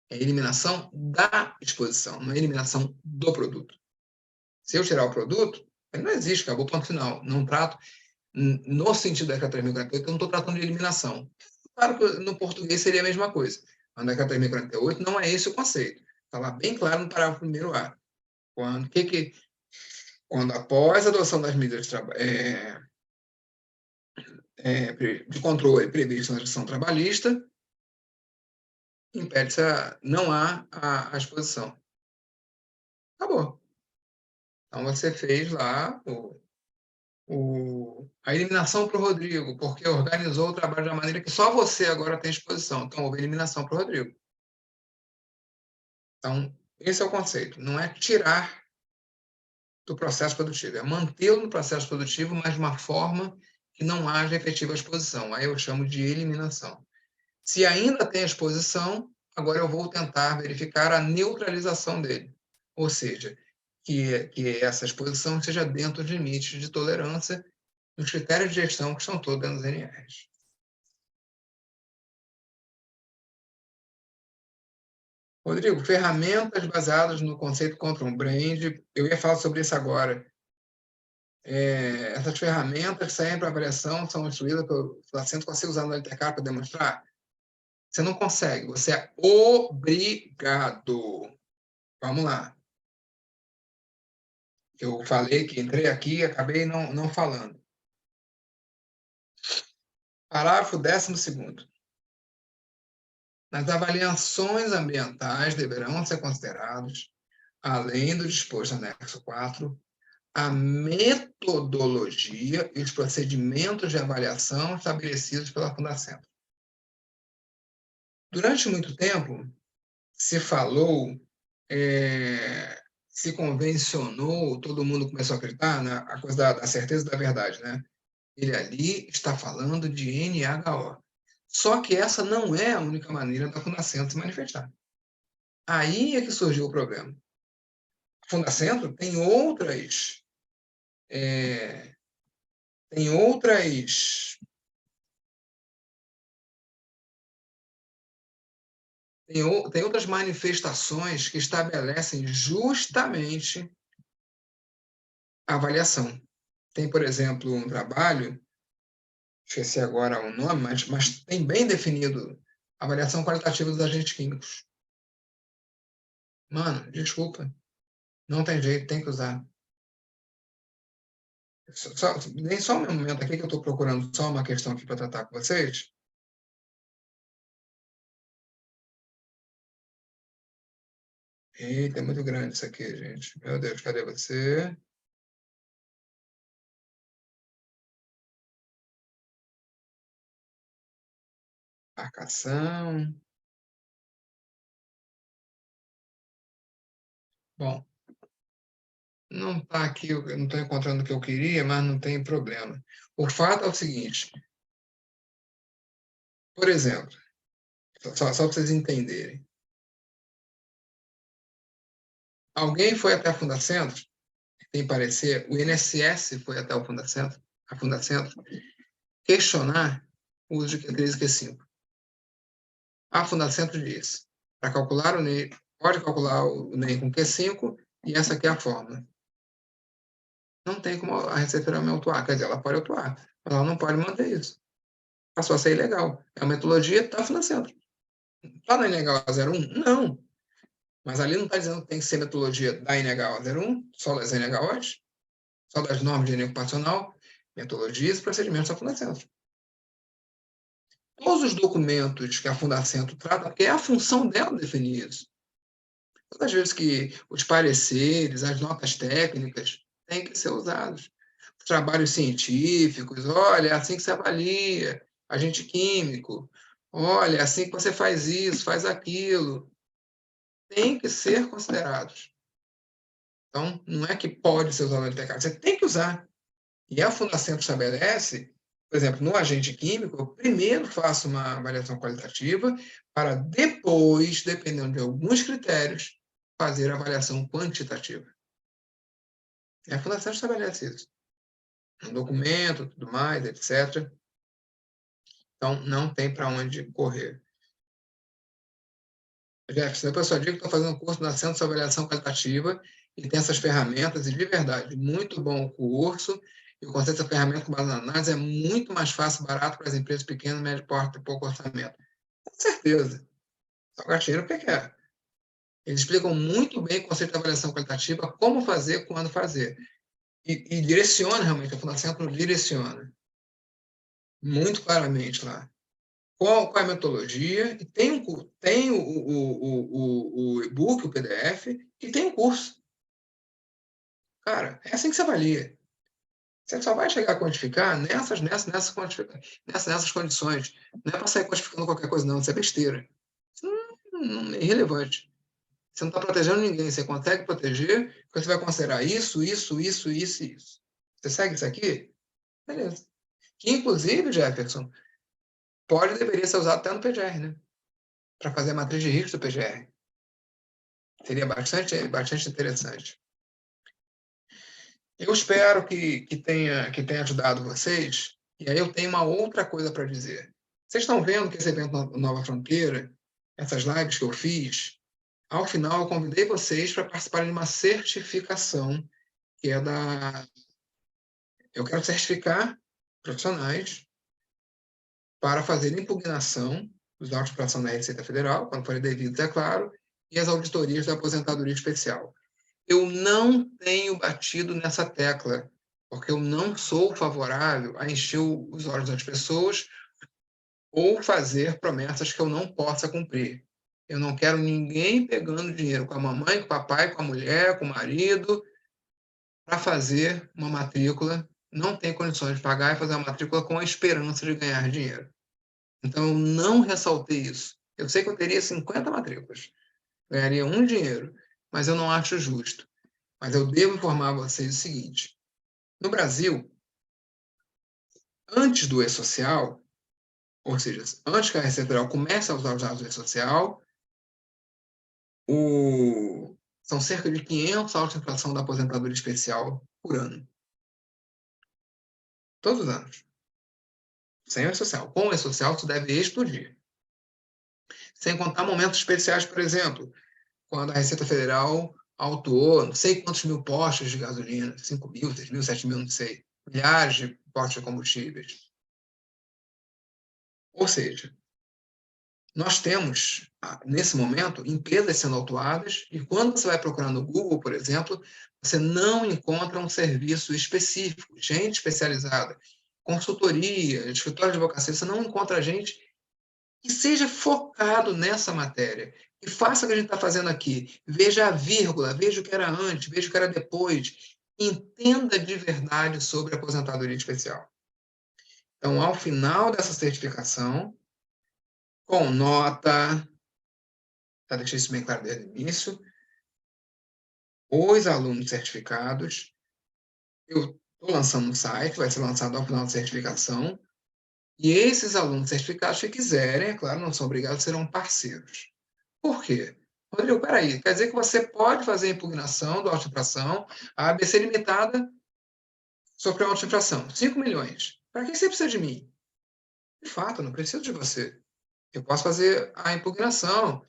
É a eliminação da exposição, não é a eliminação do produto. Se eu tirar o produto, ele não existe, acabou, ponto final. Não trato, no sentido da Decreto 3048, eu não estou tratando de eliminação. Claro que no português seria a mesma coisa. Mas na Decreto 3048 não é esse o conceito. Está lá bem claro no parágrafo 1º A. Quando após a adoção das medidas de controle previsto na legislação trabalhista, impede-se não há a exposição. Acabou. Então, você fez lá a eliminação para o Rodrigo, porque organizou o trabalho da maneira que só você agora tem exposição. Então, houve eliminação para o Rodrigo. Então, esse é o conceito. Não é tirar do processo produtivo, é mantê-lo no processo produtivo, mas de uma forma que não haja efetiva exposição. Aí eu chamo de eliminação. Se ainda tem exposição, agora eu vou tentar verificar a neutralização dele. Ou seja, que essa exposição seja dentro de limites de tolerância nos critérios de gestão que estão todos dentro dos NRs. Rodrigo, ferramentas baseadas no conceito Control Brand, eu ia falar sobre isso agora. Essas ferramentas saem para avaliação, são instruídas pelo Flacento, consegue usar no LTK para demonstrar? Você não consegue, você é obrigado. Vamos lá. Eu falei que entrei aqui e acabei não falando. Parágrafo 12º. Nas avaliações ambientais deverão ser considerados, além do disposto no anexo 4, a metodologia e os procedimentos de avaliação estabelecidos pela Fundacentro. Durante muito tempo, se falou, se convencionou, todo mundo começou a acreditar a coisa da certeza da verdade, né? Ele ali está falando de NHO. Só que essa não é a única maneira da Fundacentro se manifestar. Aí é que surgiu o problema. A Fundacentro tem outras tem outras manifestações que estabelecem justamente a avaliação. Tem, por exemplo, um trabalho, esqueci agora o nome, mas tem bem definido a avaliação qualitativa dos agentes químicos. Mano, desculpa, não tem jeito, tem que usar. Nem só um momento aqui que eu estou procurando só uma questão aqui para tratar com vocês. Eita, é muito grande isso aqui, gente. Meu Deus, cadê você? Marcação. Bom, não está aqui, eu não estou encontrando o que eu queria, mas não tem problema. O fato é o seguinte. Por exemplo, só para vocês entenderem. Alguém foi até a Fundacentro, tem parecer, o INSS foi até a Fundacentro, questionar o uso de crise Q5. A Fundacentro diz, para calcular o NEI, pode calcular o NEI com Q5 e essa aqui é a fórmula. Não tem como a Receita Federal atuar, quer dizer, ela pode atuar, mas ela não pode manter isso. Passou a ser ilegal. É a metodologia da Fundacentro. Está na NH 01? Não. Mas ali não está dizendo que tem que ser metodologia da NH 01, só das NHOs, só das normas de higiene ocupacional, metodologias e procedimentos da Fundacentro. Todos os documentos que a Fundacentro trata, porque é a função dela definir isso. Todas as vezes que os pareceres, as notas técnicas têm que ser usados. Trabalhos científicos, olha, é assim que se avalia, agente químico, olha, é assim que você faz isso, faz aquilo. Tem que ser considerados. Então, não é que pode ser usado no LTK, você tem que usar. E a Fundacentro estabelece, por exemplo, no agente químico, eu primeiro faço uma avaliação qualitativa para depois, dependendo de alguns critérios, fazer a avaliação quantitativa. E a Fundacentro estabelece isso. Um documento, tudo mais, etc. Então, não tem para onde correr. Jefferson, depois só digo que estou fazendo um curso na Centro de Avaliação Qualitativa e tem essas ferramentas, e de verdade, muito bom o curso, e o conceito dessa ferramenta com base na análise é muito mais fácil e barato para as empresas pequenas, médio porte e pouco orçamento. Com certeza. Só gasta dinheiro porque quer. Eles explicam muito bem o conceito de avaliação qualitativa, como fazer, quando fazer. E direciona realmente, a Fundação Centro direciona muito claramente lá. Qual é a metodologia? E tem o e-book, o PDF, e tem o curso. Cara, é assim que você avalia. Você só vai chegar a quantificar nessas condições. Não é para sair quantificando qualquer coisa, não. Isso é besteira. Isso não é irrelevante. Você não está protegendo ninguém. Você consegue proteger, porque você vai considerar isso, isso, isso, isso e isso. Você segue isso aqui? Beleza. Que, inclusive, Jefferson, pode e deveria ser usado até no PGR, né? Para fazer a matriz de risco do PGR. Seria bastante interessante. Eu espero que tenha ajudado vocês. E aí eu tenho uma outra coisa para dizer. Vocês estão vendo que esse evento Nova Fronteira, essas lives que eu fiz, ao final eu convidei vocês para participarem de uma certificação, que é da... Eu quero certificar profissionais para fazer impugnação dos autos de infração da Receita Federal, quando forem devidos, é claro, e as auditorias da aposentadoria especial. Eu não tenho batido nessa tecla, porque eu não sou favorável a encher os olhos das pessoas ou fazer promessas que eu não possa cumprir. Eu não quero ninguém pegando dinheiro com a mamãe, com o papai, com a mulher, com o marido, para fazer uma matrícula, não tem condições de pagar e fazer uma matrícula com a esperança de ganhar dinheiro. Então, eu não ressaltei isso. Eu sei que eu teria 50 matrículas, ganharia um dinheiro, mas eu não acho justo. Mas eu devo informar vocês o seguinte: no Brasil, antes do e-social, ou seja, antes que a Receita Federal comece a usar os dados do e-social, são cerca de 500 autos de infração da aposentadoria especial por ano. Todos os anos. Sem o e-social. Com o e-social, isso deve explodir. Sem contar momentos especiais, por exemplo, quando a Receita Federal autuou não sei quantos mil postos de gasolina, 5 mil, 6 mil, 7 mil, não sei, milhares de postos de combustíveis. Ou seja, nós temos, nesse momento, empresas sendo autuadas, e quando você vai procurar no Google, por exemplo, você não encontra um serviço específico, gente especializada, consultoria, escritório de advocacia, você não encontra gente que seja focado nessa matéria, que faça o que a gente está fazendo aqui, veja a vírgula, veja o que era antes, veja o que era depois, entenda de verdade sobre a aposentadoria especial. Então, ao final dessa certificação, com nota, para deixar isso bem claro desde o início, os alunos certificados, eu estou lançando no site, vai ser lançado ao final da certificação, e esses alunos certificados, se quiserem, é claro, não são obrigados, serão parceiros. Por quê? Rodrigo, peraí, quer dizer que você pode fazer a impugnação do auto-infração, a ABC limitada sofreu auto-infração, 5 milhões. Para que você precisa de mim? De fato, eu não preciso de você. Eu posso fazer a impugnação.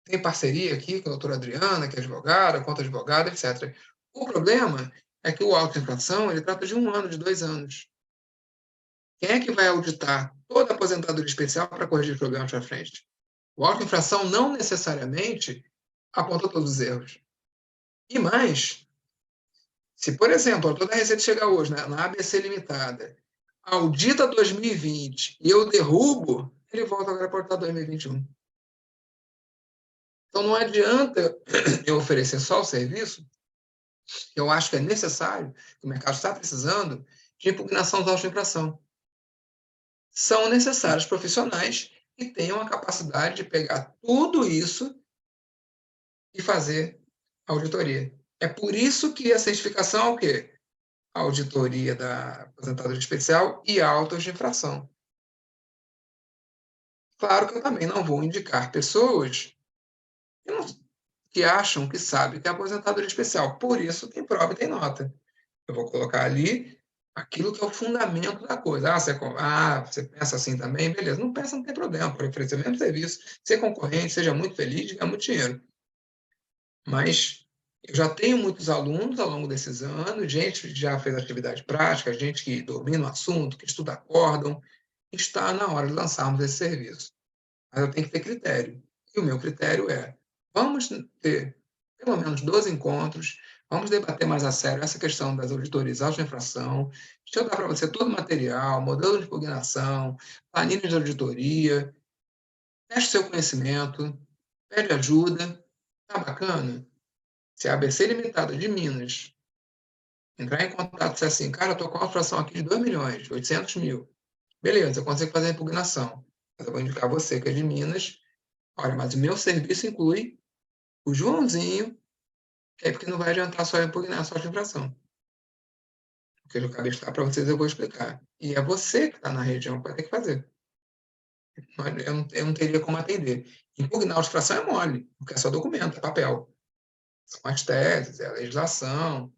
Tem parceria aqui com a doutora Adriana, que é advogada, contra-advogada, etc. O problema é que o auto-infração, ele trata de 1 ano, de 2 anos. Quem é que vai auditar toda a aposentadoria especial para corrigir problemas para frente? O auto-infração não necessariamente aponta todos os erros. E mais, se, por exemplo, toda a Receita chega hoje na ABC limitada, audita 2020 e eu derrubo, ele volta agora para auditar 2021. Então, não adianta eu oferecer só o serviço, que eu acho que é necessário, que o mercado está precisando, de impugnação da auto-infração. São necessários profissionais que tenham a capacidade de pegar tudo isso e fazer auditoria. É por isso que a certificação é o quê? A auditoria da aposentadoria especial e autos de infração. Claro que eu também não vou indicar pessoas que acham que sabem que é aposentadoria especial. Por isso tem prova e tem nota. Eu vou colocar ali aquilo que é o fundamento da coisa. Você pensa assim também? Beleza. Não pensa, não tem problema. Pode oferecer o mesmo serviço, ser concorrente, seja muito feliz, ganhar muito dinheiro. Mas eu já tenho muitos alunos ao longo desses anos, gente que já fez atividade prática, gente que domina o assunto, que estuda acórdão. Está na hora de lançarmos esse serviço. Mas eu tenho que ter critério. E o meu critério é Vamos ter pelo menos 12 encontros, vamos debater mais a sério essa questão das auditorias de infração. Deixa eu dar para você todo o material, modelo de impugnação, planilha de auditoria, teste seu conhecimento, pede ajuda. Tá bacana? Se a ABC Limitada de Minas entrar em contato e disser assim, cara, eu estou com uma fração aqui de 2 milhões, 800 mil. Beleza, eu consigo fazer a impugnação. Mas eu vou indicar você que é de Minas. Olha, mas o meu serviço inclui o Joãozinho, que é porque não vai adiantar só impugnar só de infração. Porque eu acabei de explicar para vocês, eu vou explicar. E é você que está na região que vai ter que fazer. Eu não teria como atender. Impugnar a infração é mole, porque é só documento, é papel. São as teses, é a legislação.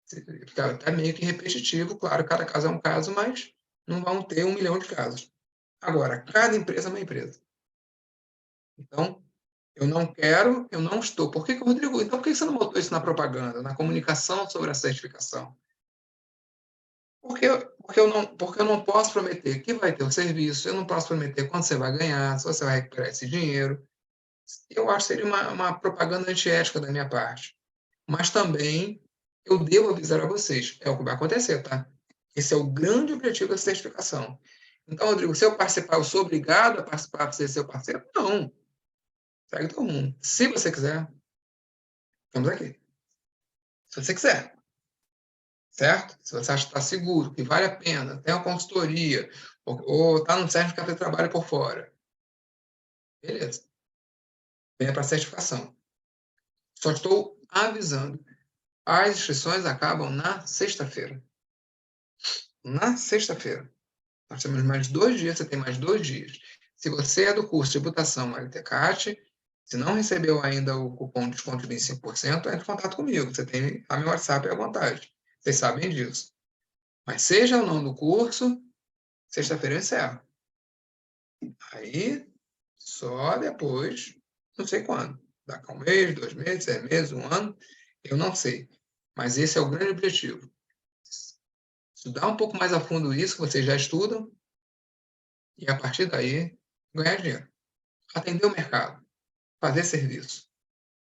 Fica até meio que repetitivo, claro, cada caso é um caso, mas não vão ter 1 milhão de casos. Agora, cada empresa é uma empresa. Então, eu não estou. Por que, Rodrigo, então por que você não botou isso na propaganda, na comunicação sobre a certificação? Porque eu não posso prometer que vai ter o serviço, eu não posso prometer quando você vai ganhar, se você vai recuperar esse dinheiro. Eu acho que seria uma propaganda antiética da minha parte. Mas também eu devo avisar a vocês, é o que vai acontecer, tá? Esse é o grande objetivo da certificação. Então, Rodrigo, se eu participar, eu sou obrigado a participar para ser seu parceiro? Não. Segue todo mundo. Se você quiser, estamos aqui. Se você quiser, certo? Se você acha que está seguro, que vale a pena, tem uma consultoria, ou está num certo café de trabalho por fora, beleza. Venha para a certificação. Só estou avisando. As inscrições acabam na sexta-feira. Na sexta-feira. Nós temos mais 2 dias, você tem mais 2 dias. Se você é do curso de tributação LTCAT, se não recebeu ainda o cupom de desconto de 25%, entre em contato comigo. Você tem a meu WhatsApp à vontade. Vocês sabem disso. Mas seja ou não do curso, sexta-feira eu encerro. Aí, só depois, não sei quando. Daqui a 1 mês, 2 meses, 6 meses, 1 ano, eu não sei. Mas esse é o grande objetivo. Estudar um pouco mais a fundo isso, que vocês já estudam, e a partir daí, ganhar dinheiro. Atender o mercado, fazer serviço,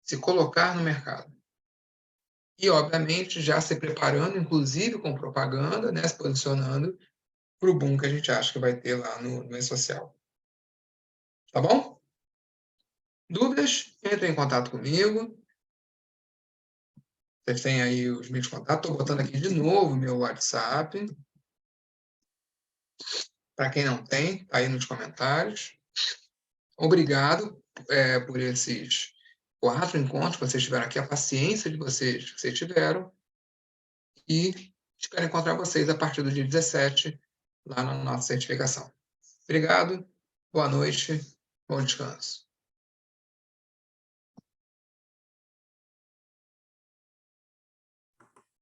se colocar no mercado. E, obviamente, já se preparando, inclusive com propaganda, né, se posicionando para o boom que a gente acha que vai ter lá no E-Social. Tá bom? Dúvidas? Entre em contato comigo. Vocês têm aí os meus contatos. Estou botando aqui de novo meu WhatsApp. Para quem não tem, tá aí nos comentários. Obrigado por esses 4 encontros que vocês tiveram aqui, a paciência de vocês que vocês tiveram. E espero encontrar vocês a partir do dia 17, lá na nossa certificação. Obrigado, boa noite, bom descanso.